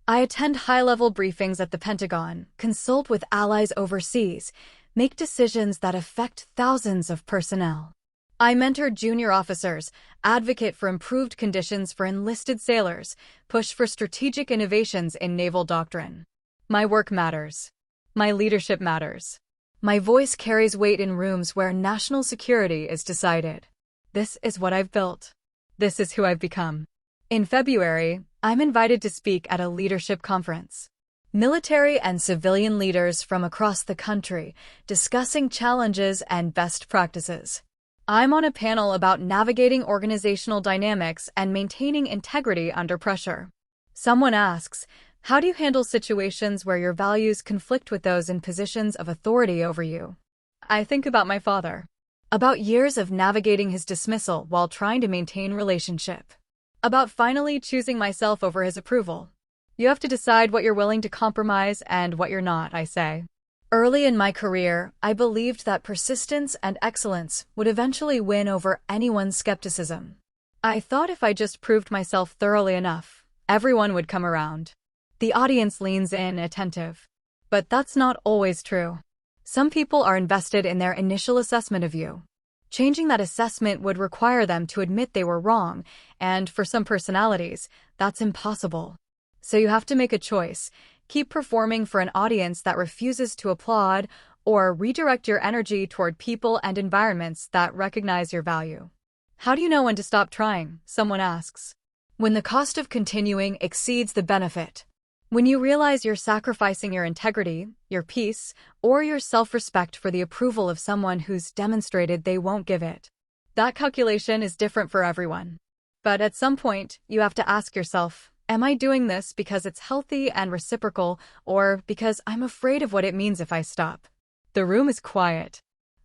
I attend high-level briefings at the Pentagon, consult with allies overseas, make decisions that affect thousands of personnel. I mentor junior officers, advocate for improved conditions for enlisted sailors, push for strategic innovations in naval doctrine. My work matters. My leadership matters. My voice carries weight in rooms where national security is decided. This is what I've built. This is who I've become. In February, I'm invited to speak at a leadership conference. Military and civilian leaders from across the country discussing challenges and best practices. I'm on a panel about navigating organizational dynamics and maintaining integrity under pressure. Someone asks, how do you handle situations where your values conflict with those in positions of authority over you? I think about my father. About years of navigating his dismissal while trying to maintain relationship. About finally choosing myself over his approval. You have to decide what you're willing to compromise and what you're not, I say. Early in my career, I believed that persistence and excellence would eventually win over anyone's skepticism. I thought if I just proved myself thoroughly enough, everyone would come around. The audience leans in, attentive. But that's not always true. Some people are invested in their initial assessment of you. Changing that assessment would require them to admit they were wrong, and for some personalities, that's impossible. So you have to make a choice. Keep performing for an audience that refuses to applaud, or redirect your energy toward people and environments that recognize your value. How do you know when to stop trying? Someone asks. When the cost of continuing exceeds the benefit. When you realize you're sacrificing your integrity, your peace, or your self-respect for the approval of someone who's demonstrated they won't give it. That calculation is different for everyone. But at some point, you have to ask yourself, Am I doing this because it's healthy and reciprocal, or because I'm afraid of what it means if I stop? The room is quiet.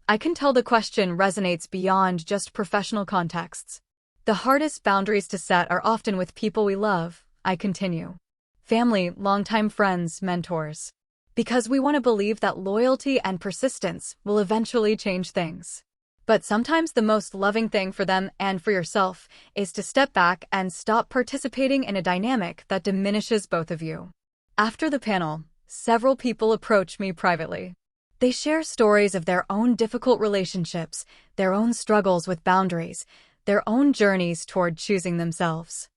I can tell the question resonates beyond just professional contexts. The hardest boundaries to set are often with people we love, I continue. Family, longtime friends, mentors. Because we want to believe that loyalty and persistence will eventually change things. But sometimes the most loving thing for them and for yourself is to step back and stop participating in a dynamic that diminishes both of you. After the panel, several people approach me privately. They share stories of their own difficult relationships, their own struggles with boundaries, their own journeys toward choosing themselves.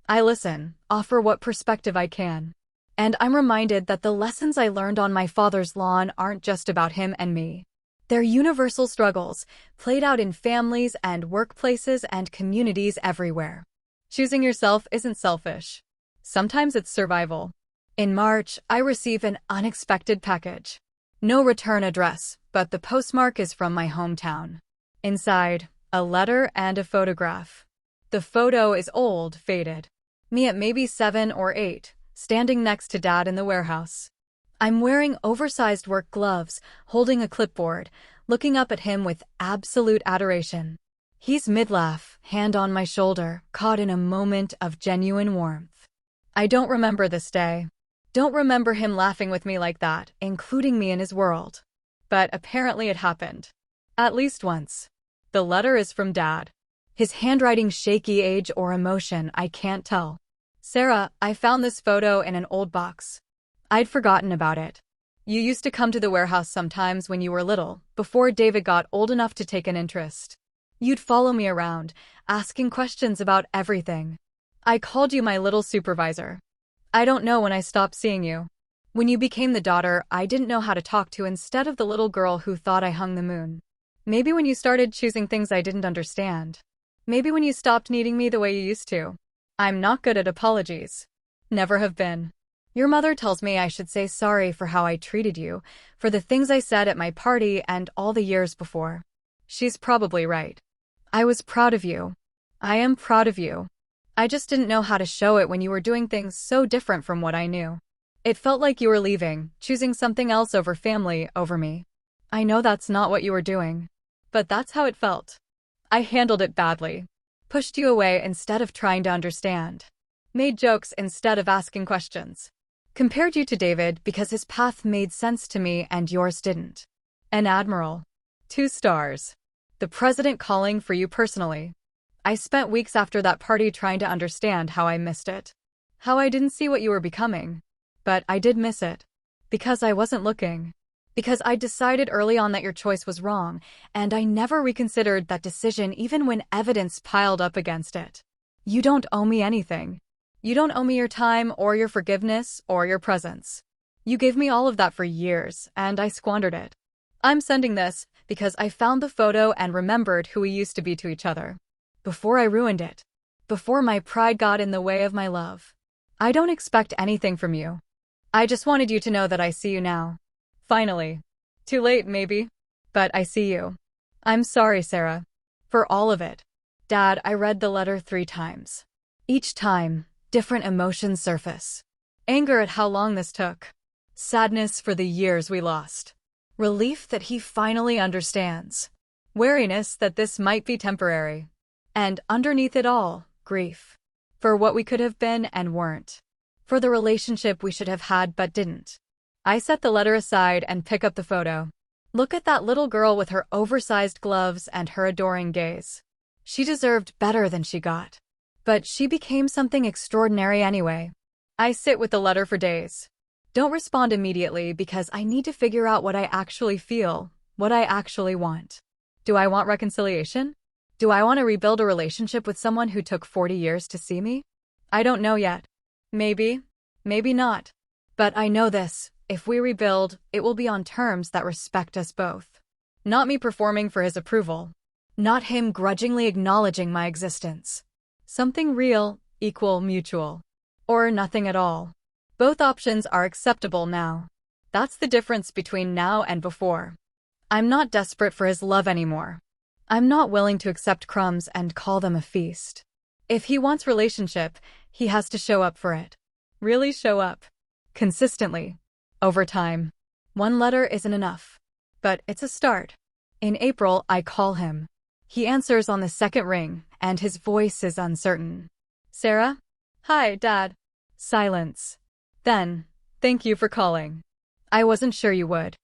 I listen, offer what perspective I can. And I'm reminded that the lessons I learned on my father's lawn aren't just about him and me. They're universal struggles, played out in families and workplaces and communities everywhere. Choosing yourself isn't selfish. Sometimes it's survival. In March, I receive an unexpected package. No return address, but the postmark is from my hometown. Inside, a letter and a photograph. The photo is old, faded. Me at maybe 7 or 8, standing next to Dad in the warehouse. I'm wearing oversized work gloves, holding a clipboard, looking up at him with absolute adoration. He's mid-laugh, hand on my shoulder, caught in a moment of genuine warmth. I don't remember this day. Don't remember him laughing with me like that, including me in his world. But apparently it happened. At least once. The letter is from Dad. His handwriting shaky, age or emotion, I can't tell. Sarah, I found this photo in an old box. I'd forgotten about it. You used to come to the warehouse sometimes when you were little, before David got old enough to take an interest. You'd follow me around, asking questions about everything. I called you my little supervisor. I don't know when I stopped seeing you. When you became the daughter I didn't know how to talk to instead of the little girl who thought I hung the moon. Maybe when you started choosing things I didn't understand. Maybe when you stopped needing me the way you used to. I'm not good at apologies. Never have been. Your mother tells me I should say sorry for how I treated you, for the things I said at my party and all the years before. She's probably right. I was proud of you. I am proud of you. I just didn't know how to show it when you were doing things so different from what I knew. It felt like you were leaving, choosing something else over family, over me. I know that's not what you were doing. But that's how it felt. I handled it badly. Pushed you away instead of trying to understand. Made jokes instead of asking questions. Compared you to David because his path made sense to me and yours didn't. An admiral. 2 stars. The president calling for you personally. I spent weeks after that party trying to understand how I missed it. How I didn't see what you were becoming. But I did miss it. Because I wasn't looking. Because I decided early on that your choice was wrong, and I never reconsidered that decision even when evidence piled up against it. You don't owe me anything. You don't owe me your time or your forgiveness or your presence. You gave me all of that for years, and I squandered it. I'm sending this because I found the photo and remembered who we used to be to each other. Before I ruined it. Before my pride got in the way of my love. I don't expect anything from you. I just wanted you to know that I see you now. Finally. Too late, maybe. But I see you. I'm sorry, Sarah. For all of it. Dad, I read the letter 3 times. Each time, different emotions surface. Anger at how long this took. Sadness for the years we lost. Relief that he finally understands. Wariness that this might be temporary. And underneath it all, grief. For what we could have been and weren't. For the relationship we should have had but didn't. I set the letter aside and pick up the photo. Look at that little girl with her oversized gloves and her adoring gaze. She deserved better than she got. But she became something extraordinary anyway. I sit with the letter for days. Don't respond immediately because I need to figure out what I actually feel, what I actually want. Do I want reconciliation? Do I want to rebuild a relationship with someone who took 40 years to see me? I don't know yet. Maybe, maybe not. But I know this, if we rebuild, it will be on terms that respect us both. Not me performing for his approval. Not him grudgingly acknowledging my existence. Something real, equal, mutual. Or nothing at all. Both options are acceptable now. That's the difference between now and before. I'm not desperate for his love anymore. I'm not willing to accept crumbs and call them a feast. If he wants relationship, He has to show up for it. Really show up. Consistently. Over time. One letter isn't enough. But it's a start. In April, I call him. He answers on the second ring, and his voice is uncertain. Sarah? Hi, Dad. Silence. Then, thank you for calling. I wasn't sure you would.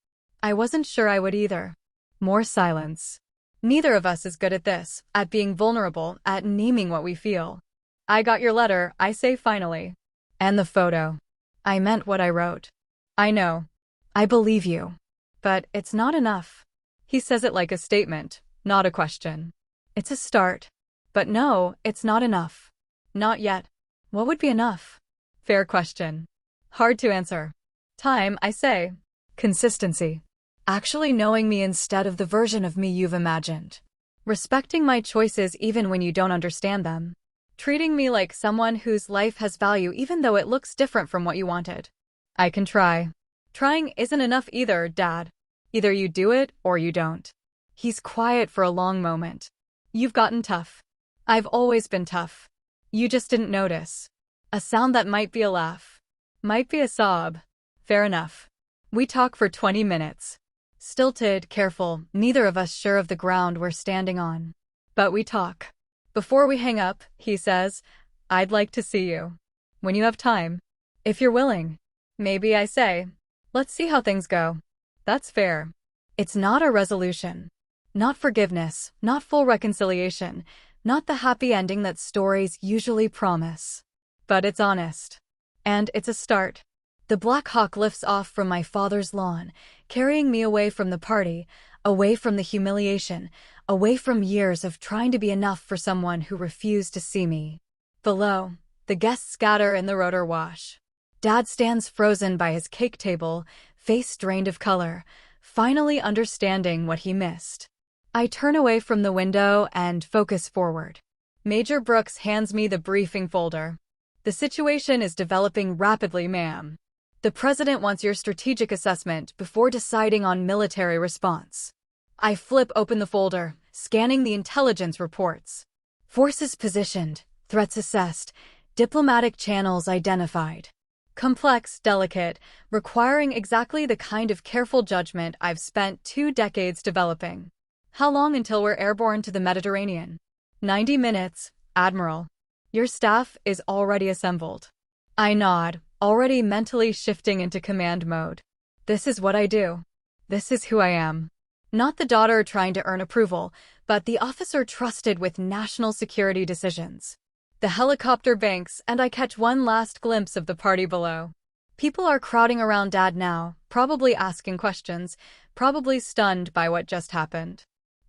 I wasn't sure I would either. More silence. Neither of us is good at this, at being vulnerable, at naming what we feel. I got your letter, I say finally. And the photo. I meant what I wrote. I know. I believe you. But it's not enough. He says it like a statement, not a question. It's a start. But no, it's not enough. Not yet. What would be enough? Fair question. Hard to answer. Time, I say. Consistency. Actually knowing me instead of the version of me you've imagined. Respecting my choices even when you don't understand them. Treating me like someone whose life has value even though it looks different from what you wanted. I can try. Trying isn't enough either, Dad. Either you do it or you don't. He's quiet for a long moment. You've gotten tough. I've always been tough. You just didn't notice. A sound that might be a laugh. Might be a sob. Fair enough. We talk for 20 minutes. Stilted, careful, neither of us sure of the ground we're standing on. But we talk. Before we hang up, he says, I'd like to see you. When you have time. If you're willing. Maybe I say, let's see how things go. That's fair. It's not a resolution. Not forgiveness, not full reconciliation, not the happy ending that stories usually promise. But it's honest. And it's a start. The Black Hawk lifts off from my father's lawn, carrying me away from the party, away from the humiliation, away from years of trying to be enough for someone who refused to see me. Below, the guests scatter in the rotor wash. Dad stands frozen by his cake table, face drained of color, finally understanding what he missed. I turn away from the window and focus forward. Major Brooks hands me the briefing folder. The situation is developing rapidly, ma'am. The president wants your strategic assessment before deciding on military response. I flip open the folder, scanning the intelligence reports. Forces positioned, threats assessed, diplomatic channels identified. Complex, delicate, requiring exactly the kind of careful judgment I've spent 2 decades developing. How long until we're airborne to the Mediterranean? 90 minutes, Admiral. Your staff is already assembled. I nod, already mentally shifting into command mode. This is what I do. This is who I am. Not the daughter trying to earn approval, but the officer trusted with national security decisions. The helicopter banks, and I catch one last glimpse of the party below. People are crowding around Dad now, probably asking questions, probably stunned by what just happened.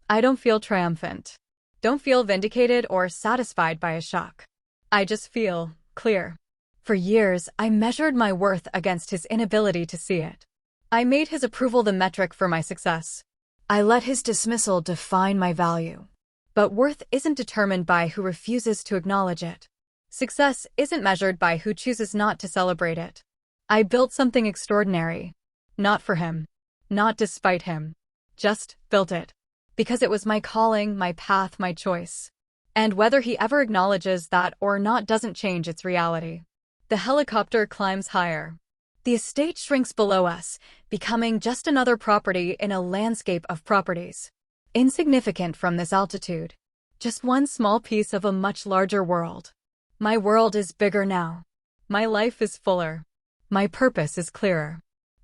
I don't feel triumphant. Don't feel vindicated or satisfied by a shock. I just feel clear. For years, I measured my worth against his inability to see it. I made his approval the metric for my success. I let his dismissal define my value. But worth isn't determined by who refuses to acknowledge it. Success isn't measured by who chooses not to celebrate it. I built something extraordinary. Not for him. Not despite him. Just built it. Because it was my calling, my path, my choice. And whether he ever acknowledges that or not doesn't change its reality. The helicopter climbs higher. The estate shrinks below us, becoming just another property in a landscape of properties. Insignificant from this altitude. Just one small piece of a much larger world. My world is bigger now. My life is fuller. My purpose is clearer.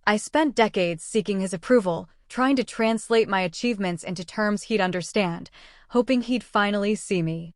I spent decades seeking his approval, trying to translate my achievements into terms he'd understand, hoping he'd finally see me.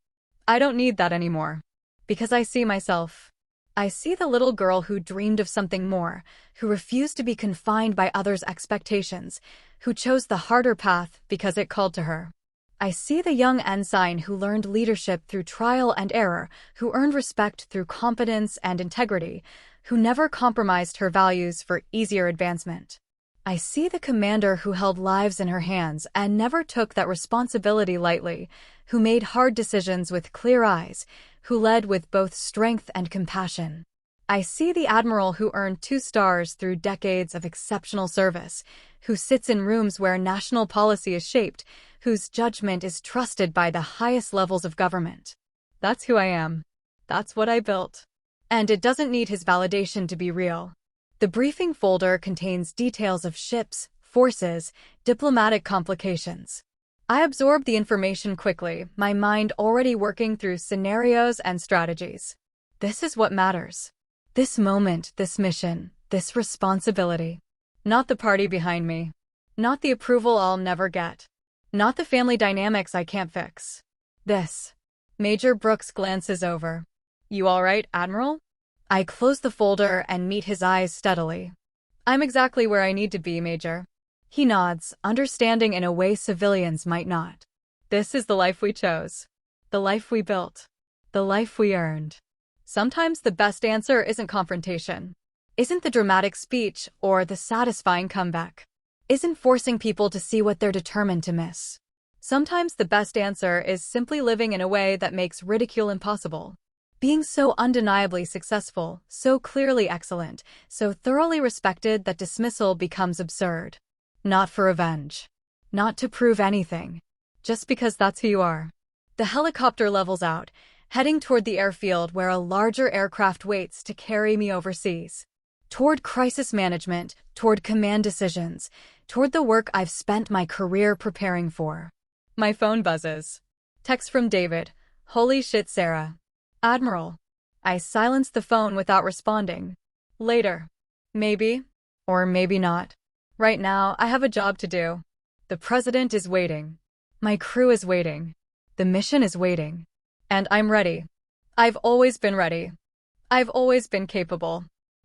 I don't need that anymore. Because I see myself. I see the little girl who dreamed of something more, who refused to be confined by others' expectations, who chose the harder path because it called to her. I see the young ensign who learned leadership through trial and error, who earned respect through competence and integrity, who never compromised her values for easier advancement. I see the commander who held lives in her hands and never took that responsibility lightly, who made hard decisions with clear eyes, who led with both strength and compassion. I see the admiral who earned 2 stars through decades of exceptional service, who sits in rooms where national policy is shaped, whose judgment is trusted by the highest levels of government. That's who I am. That's what I built. And it doesn't need his validation to be real. The briefing folder contains details of ships, forces, diplomatic complications. I absorbed the information quickly, my mind already working through scenarios and strategies. This is what matters. This moment, this mission, this responsibility. Not the party behind me. Not the approval I'll never get. Not the family dynamics I can't fix. This. Major Brooks glances over. You all right, Admiral? I close the folder and meet his eyes steadily. I'm exactly where I need to be, Major. He nods, understanding in a way civilians might not. This is the life we chose. The life we built. The life we earned. Sometimes the best answer isn't confrontation. Isn't the dramatic speech or the satisfying comeback. Isn't forcing people to see what they're determined to miss. Sometimes the best answer is simply living in a way that makes ridicule impossible. Being so undeniably successful, so clearly excellent, so thoroughly respected that dismissal becomes absurd. Not for revenge. Not to prove anything. Just because that's who you are. The helicopter levels out, heading toward the airfield where a larger aircraft waits to carry me overseas. Toward crisis management, toward command decisions, toward the work I've spent my career preparing for. My phone buzzes. Text from David. Holy shit, Sarah. Admiral. I silence the phone without responding. Later. Maybe. Or maybe not. Right now, I have a job to do. The president is waiting. My crew is waiting. The mission is waiting. And I'm ready. I've always been ready. I've always been capable.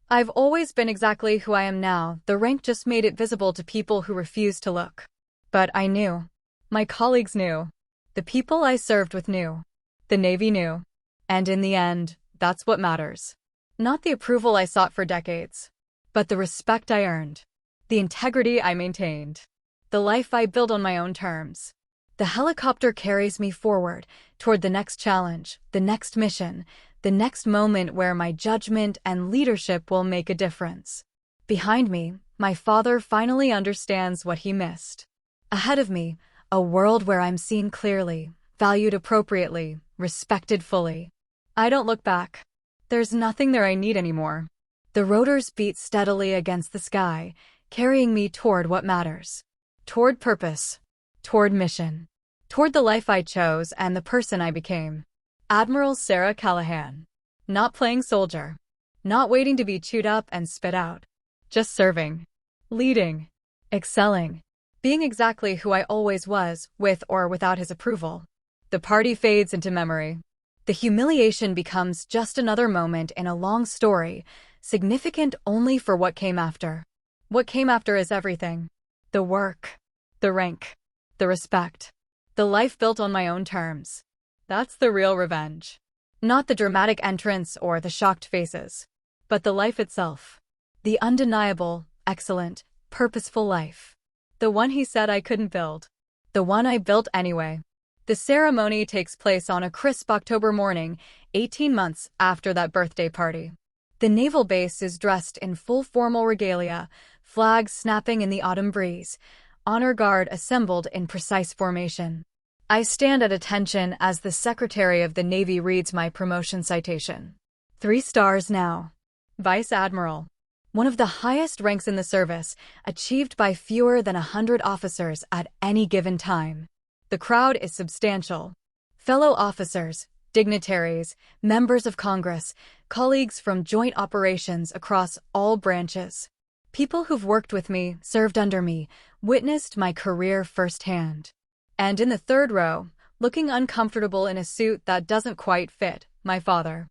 I've always been exactly who I am now. The rank just made it visible to people who refused to look. But I knew. My colleagues knew. The people I served with knew. The Navy knew. And in the end, that's what matters. Not the approval I sought for decades, but the respect I earned. The integrity I maintained. The life I built on my own terms. The helicopter carries me forward, toward the next challenge, the next mission, the next moment where my judgment and leadership will make a difference. Behind me, my father finally understands what he missed. Ahead of me, a world where I'm seen clearly, valued appropriately, respected fully. I don't look back. There's nothing there I need anymore. The rotors beat steadily against the sky, carrying me toward what matters. Toward purpose. Toward mission. Toward the life I chose and the person I became. Admiral Sarah Callahan. Not playing soldier. Not waiting to be chewed up and spit out. Just serving. Leading. Excelling. Being exactly who I always was, with or without his approval. The party fades into memory. The humiliation becomes just another moment in a long story, significant only for what came after. What came after is everything. The work. The rank. The respect. The life built on my own terms. That's the real revenge. Not the dramatic entrance or the shocked faces, but the life itself. The undeniable, excellent, purposeful life. The one he said I couldn't build. The one I built anyway. The ceremony takes place on a crisp October morning, 18 months after that birthday party. The naval base is dressed in full formal regalia, flags snapping in the autumn breeze, honor guard assembled in precise formation. I stand at attention as the Secretary of the Navy reads my promotion citation. 3 stars now. Vice Admiral. One of the highest ranks in the service, achieved by fewer than 100 officers at any given time. The crowd is substantial. Fellow officers, dignitaries, members of Congress, colleagues from joint operations across all branches. People who've worked with me, served under me, witnessed my career firsthand. And in the third row, looking uncomfortable in a suit that doesn't quite fit, my father.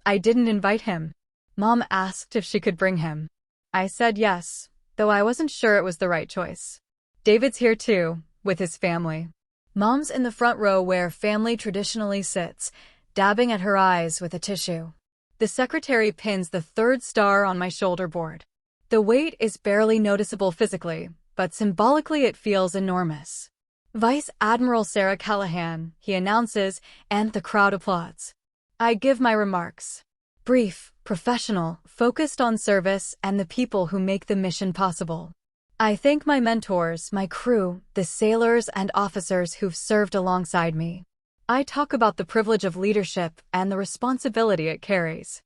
I didn't invite him. Mom asked if she could bring him. I said yes, though I wasn't sure it was the right choice. David's here too, with his family. Mom's in the front row where family traditionally sits, dabbing at her eyes with a tissue. The secretary pins the 3rd star on my shoulder board. The weight is barely noticeable physically, but symbolically it feels enormous. Vice Admiral Sarah Callahan, he announces, and the crowd applauds. I give my remarks. Brief, professional, focused on service and the people who make the mission possible. I thank my mentors, my crew, the sailors and officers who've served alongside me. I talk about the privilege of leadership and the responsibility it carries.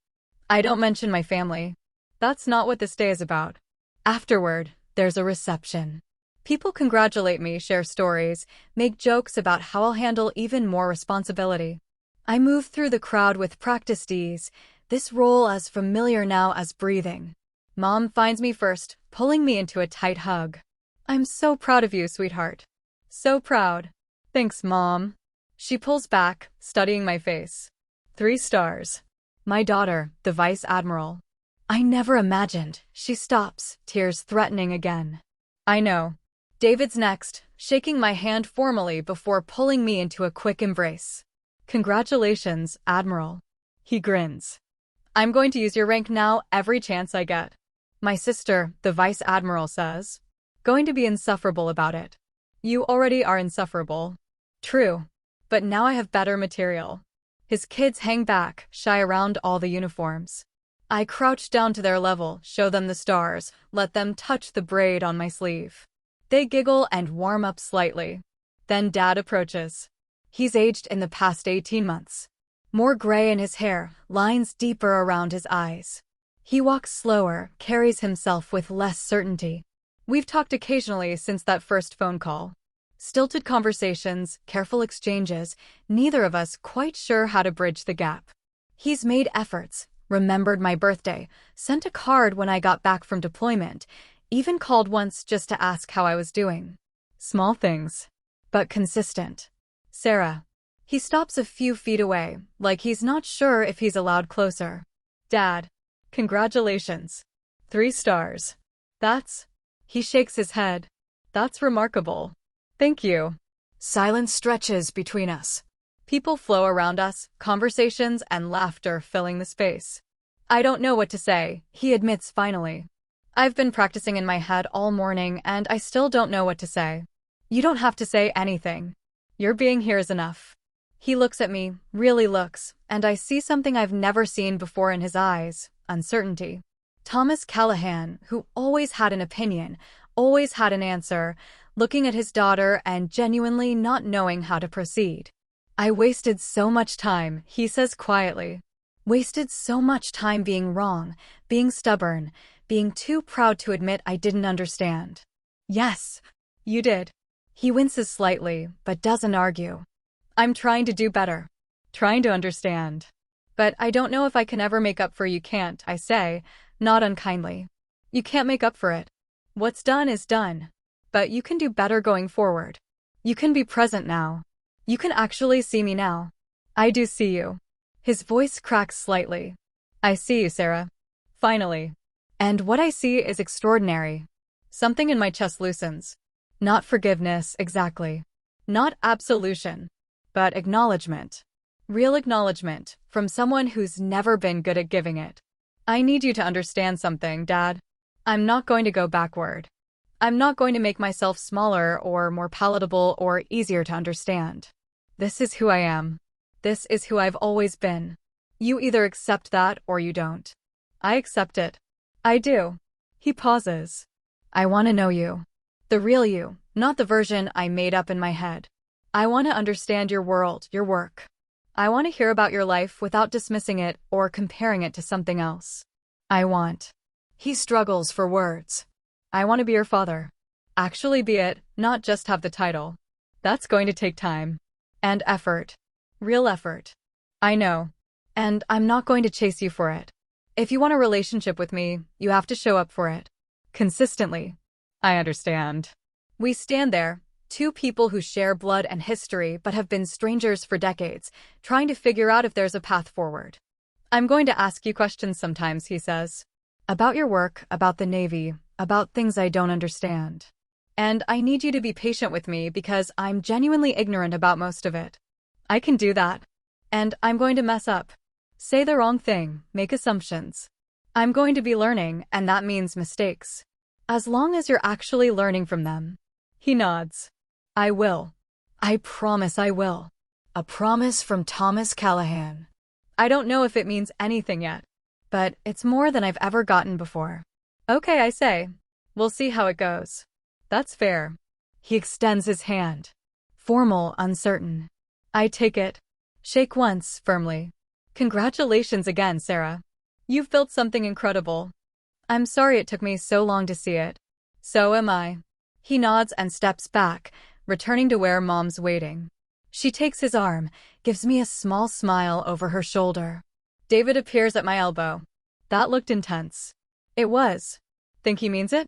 I don't mention my family. That's not what this day is about. Afterward, there's a reception. People congratulate me, share stories, make jokes about how I'll handle even more responsibility. I move through the crowd with practiced ease, this role as familiar now as breathing. Mom finds me first, pulling me into a tight hug. I'm so proud of you, sweetheart. So proud. Thanks, Mom. She pulls back, studying my face. 3 stars. My daughter, the Vice Admiral. I never imagined. She stops, tears threatening again. I know. David's next, shaking my hand formally before pulling me into a quick embrace. Congratulations, Admiral. He grins. I'm going to use your rank now every chance I get. My sister, the Vice Admiral, says. Going to be insufferable about it. You already are insufferable. True. But now I have better material. His kids hang back, shy around all the uniforms. I crouch down to their level, show them the stars, let them touch the braid on my sleeve. They giggle and warm up slightly. Then Dad approaches. He's aged in the past 18 months. More gray in his hair, lines deeper around his eyes. He walks slower, carries himself with less certainty. We've talked occasionally since that first phone call. Stilted conversations, careful exchanges, neither of us quite sure how to bridge the gap. He's made efforts, remembered my birthday, sent a card when I got back from deployment, even called once just to ask how I was doing. Small things, but consistent. Sarah. He stops a few feet away, like he's not sure if he's allowed closer. Dad. Congratulations. 3 stars. He shakes his head. That's remarkable. Thank you. Silence stretches between us. People flow around us, conversations and laughter filling the space. I don't know what to say, he admits finally. I've been practicing in my head all morning and I still don't know what to say. You don't have to say anything. Your being here is enough. He looks at me, really looks, and I see something I've never seen before in his eyes, uncertainty. Thomas Callahan, who always had an opinion, always had an answer, looking at his daughter and genuinely not knowing how to proceed. I wasted so much time, he says quietly. Wasted so much time being wrong, being stubborn, being too proud to admit I didn't understand. Yes, you did. He winces slightly, but doesn't argue. I'm trying to do better. Trying to understand. But I don't know if I can ever make up for you can't, I say, not unkindly. You can't make up for it. What's done is done. But you can do better going forward. You can be present now. You can actually see me now. I do see you. His voice cracks slightly. I see you, Sarah. Finally. And what I see is extraordinary. Something in my chest loosens. Not forgiveness, exactly. Not absolution. But acknowledgement. Real acknowledgement, from someone who's never been good at giving it. I need you to understand something, Dad. I'm not going to go backward. I'm not going to make myself smaller or more palatable or easier to understand. This is who I am. This is who I've always been. You either accept that or you don't. I accept it. I do. He pauses. I want to know you. The real you, not the version I made up in my head. I want to understand your world, your work. I want to hear about your life without dismissing it or comparing it to something else. I want. He struggles for words. I want to be your father. Actually be it, not just have the title. That's going to take time. And effort. Real effort. I know. And I'm not going to chase you for it. If you want a relationship with me, you have to show up for it. Consistently. I understand. We stand there, 2 people who share blood and history but have been strangers for decades, trying to figure out if there's a path forward. I'm going to ask you questions sometimes, he says. About your work, about the Navy, about things I don't understand. And I need you to be patient with me because I'm genuinely ignorant about most of it. I can do that. And I'm going to mess up. Say the wrong thing, make assumptions. I'm going to be learning, and that means mistakes. As long as you're actually learning from them. He nods. I will. I promise I will. A promise from Thomas Callahan. I don't know if it means anything yet, but it's more than I've ever gotten before. Okay, I say. We'll see how it goes. That's fair. He extends his hand. Formal, uncertain. I take it. Shake once, firmly. Congratulations again, Sarah. You've built something incredible. I'm sorry it took me so long to see it. So am I. He nods and steps back, returning to where Mom's waiting. She takes his arm, gives me a small smile over her shoulder. David appears at my elbow. That looked intense. It was. Think he means it?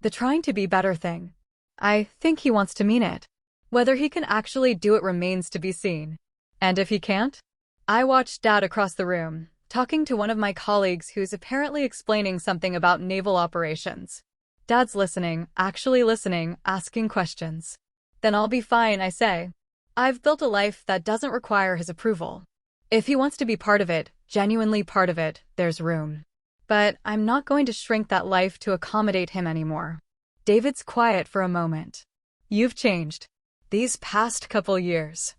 The trying to be better thing. I think he wants to mean it. Whether he can actually do it remains to be seen. And if he can't? I watched Dad across the room, talking to one of my colleagues who's apparently explaining something about naval operations. Dad's listening, actually listening, asking questions. Then I'll be fine, I say. I've built a life that doesn't require his approval. If he wants to be part of it, genuinely part of it, there's room. But I'm not going to shrink that life to accommodate him anymore. David's quiet for a moment. You've changed. These past couple years.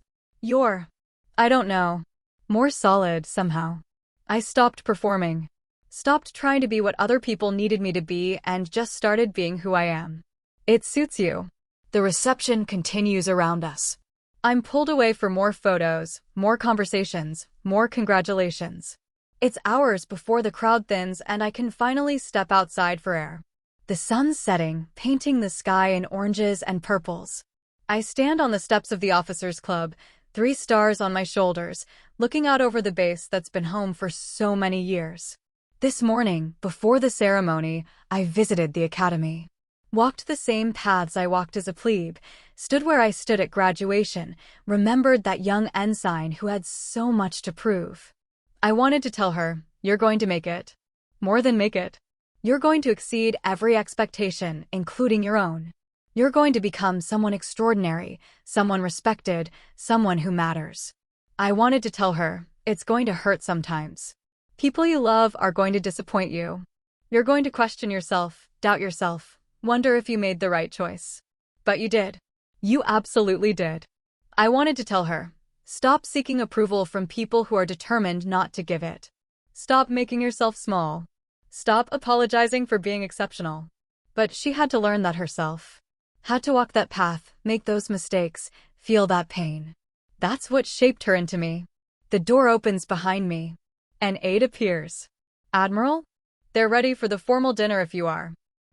I don't know. More solid, somehow. I stopped performing. Stopped trying to be what other people needed me to be and just started being who I am. It suits you. The reception continues around us. I'm pulled away for more photos, more conversations, more congratulations. It's hours before the crowd thins and I can finally step outside for air. The sun's setting, painting the sky in oranges and purples. I stand on the steps of the officers' club, 3 stars on my shoulders, looking out over the base that's been home for so many years. This morning, before the ceremony, I visited the academy. Walked the same paths I walked as a plebe, stood where I stood at graduation, remembered that young ensign who had so much to prove. I wanted to tell her, you're going to make it. More than make it. You're going to exceed every expectation, including your own. You're going to become someone extraordinary, someone respected, someone who matters. I wanted to tell her, it's going to hurt sometimes. People you love are going to disappoint you. You're going to question yourself, doubt yourself, wonder if you made the right choice. But you did. You absolutely did. I wanted to tell her, stop seeking approval from people who are determined not to give it. Stop making yourself small. Stop apologizing for being exceptional. But she had to learn that herself. Had to walk that path, make those mistakes, feel that pain. That's what shaped her into me. The door opens behind me. An aide appears. Admiral? They're ready for the formal dinner if you are.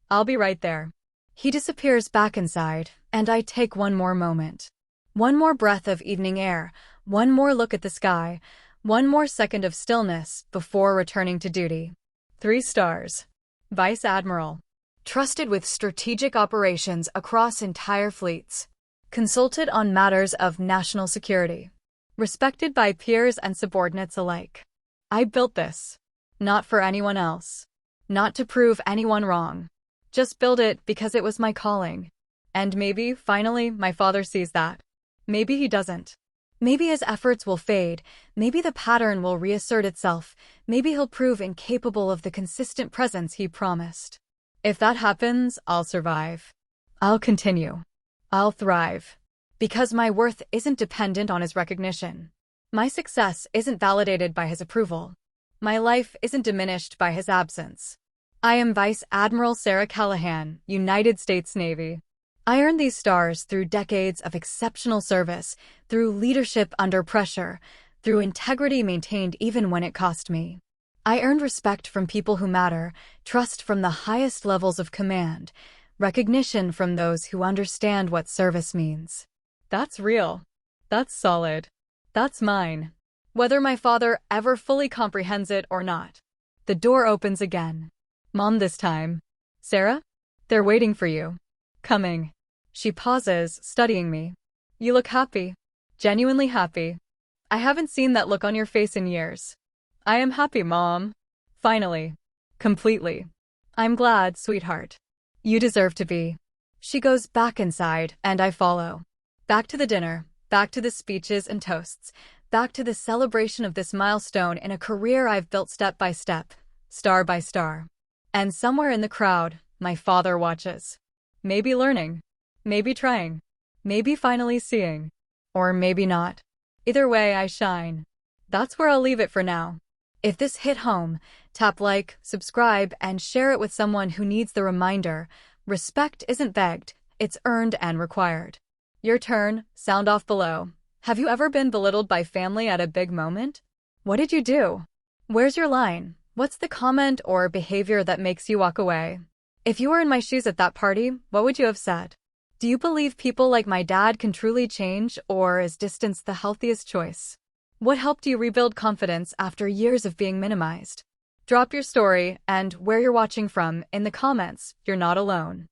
I'll be right there. He disappears back inside, and I take one more moment. One more breath of evening air, one more look at the sky, one more second of stillness before returning to duty. 3 stars. Vice Admiral. Trusted with strategic operations across entire fleets. Consulted on matters of national security. Respected by peers and subordinates alike. I built this. Not for anyone else. Not to prove anyone wrong. Just build it because it was my calling. And maybe, finally, my father sees that. Maybe he doesn't. Maybe his efforts will fade. Maybe the pattern will reassert itself. Maybe he'll prove incapable of the consistent presence he promised. If that happens, I'll survive. I'll continue. I'll thrive. Because my worth isn't dependent on his recognition. My success isn't validated by his approval. My life isn't diminished by his absence. I am Vice Admiral Sarah Callahan, United States Navy. I earned these stars through decades of exceptional service, through leadership under pressure, through integrity maintained even when it cost me. I earned respect from people who matter, trust from the highest levels of command, recognition from those who understand what service means. That's real. That's solid. That's mine. Whether my father ever fully comprehends it or not. The door opens again. Mom this time. Sarah? They're waiting for you. Coming. She pauses, studying me. You look happy. Genuinely happy. I haven't seen that look on your face in years. I am happy, Mom. Finally. Completely. I'm glad, sweetheart. You deserve to be. She goes back inside, and I follow. Back to the dinner, back to the speeches and toasts, back to the celebration of this milestone in a career I've built step by step, star by star. And somewhere in the crowd, my father watches. Maybe learning. Maybe trying. Maybe finally seeing. Or maybe not. Either way, I shine. That's where I'll leave it for now. If this hit home, tap like, subscribe, and share it with someone who needs the reminder. Respect isn't begged, it's earned and required. Your turn, sound off below. Have you ever been belittled by family at a big moment? What did you do? Where's your line? What's the comment or behavior that makes you walk away? If you were in my shoes at that party, what would you have said? Do you believe people like my dad can truly change, or is distance the healthiest choice? What helped you rebuild confidence after years of being minimized? Drop your story and where you're watching from in the comments. You're not alone.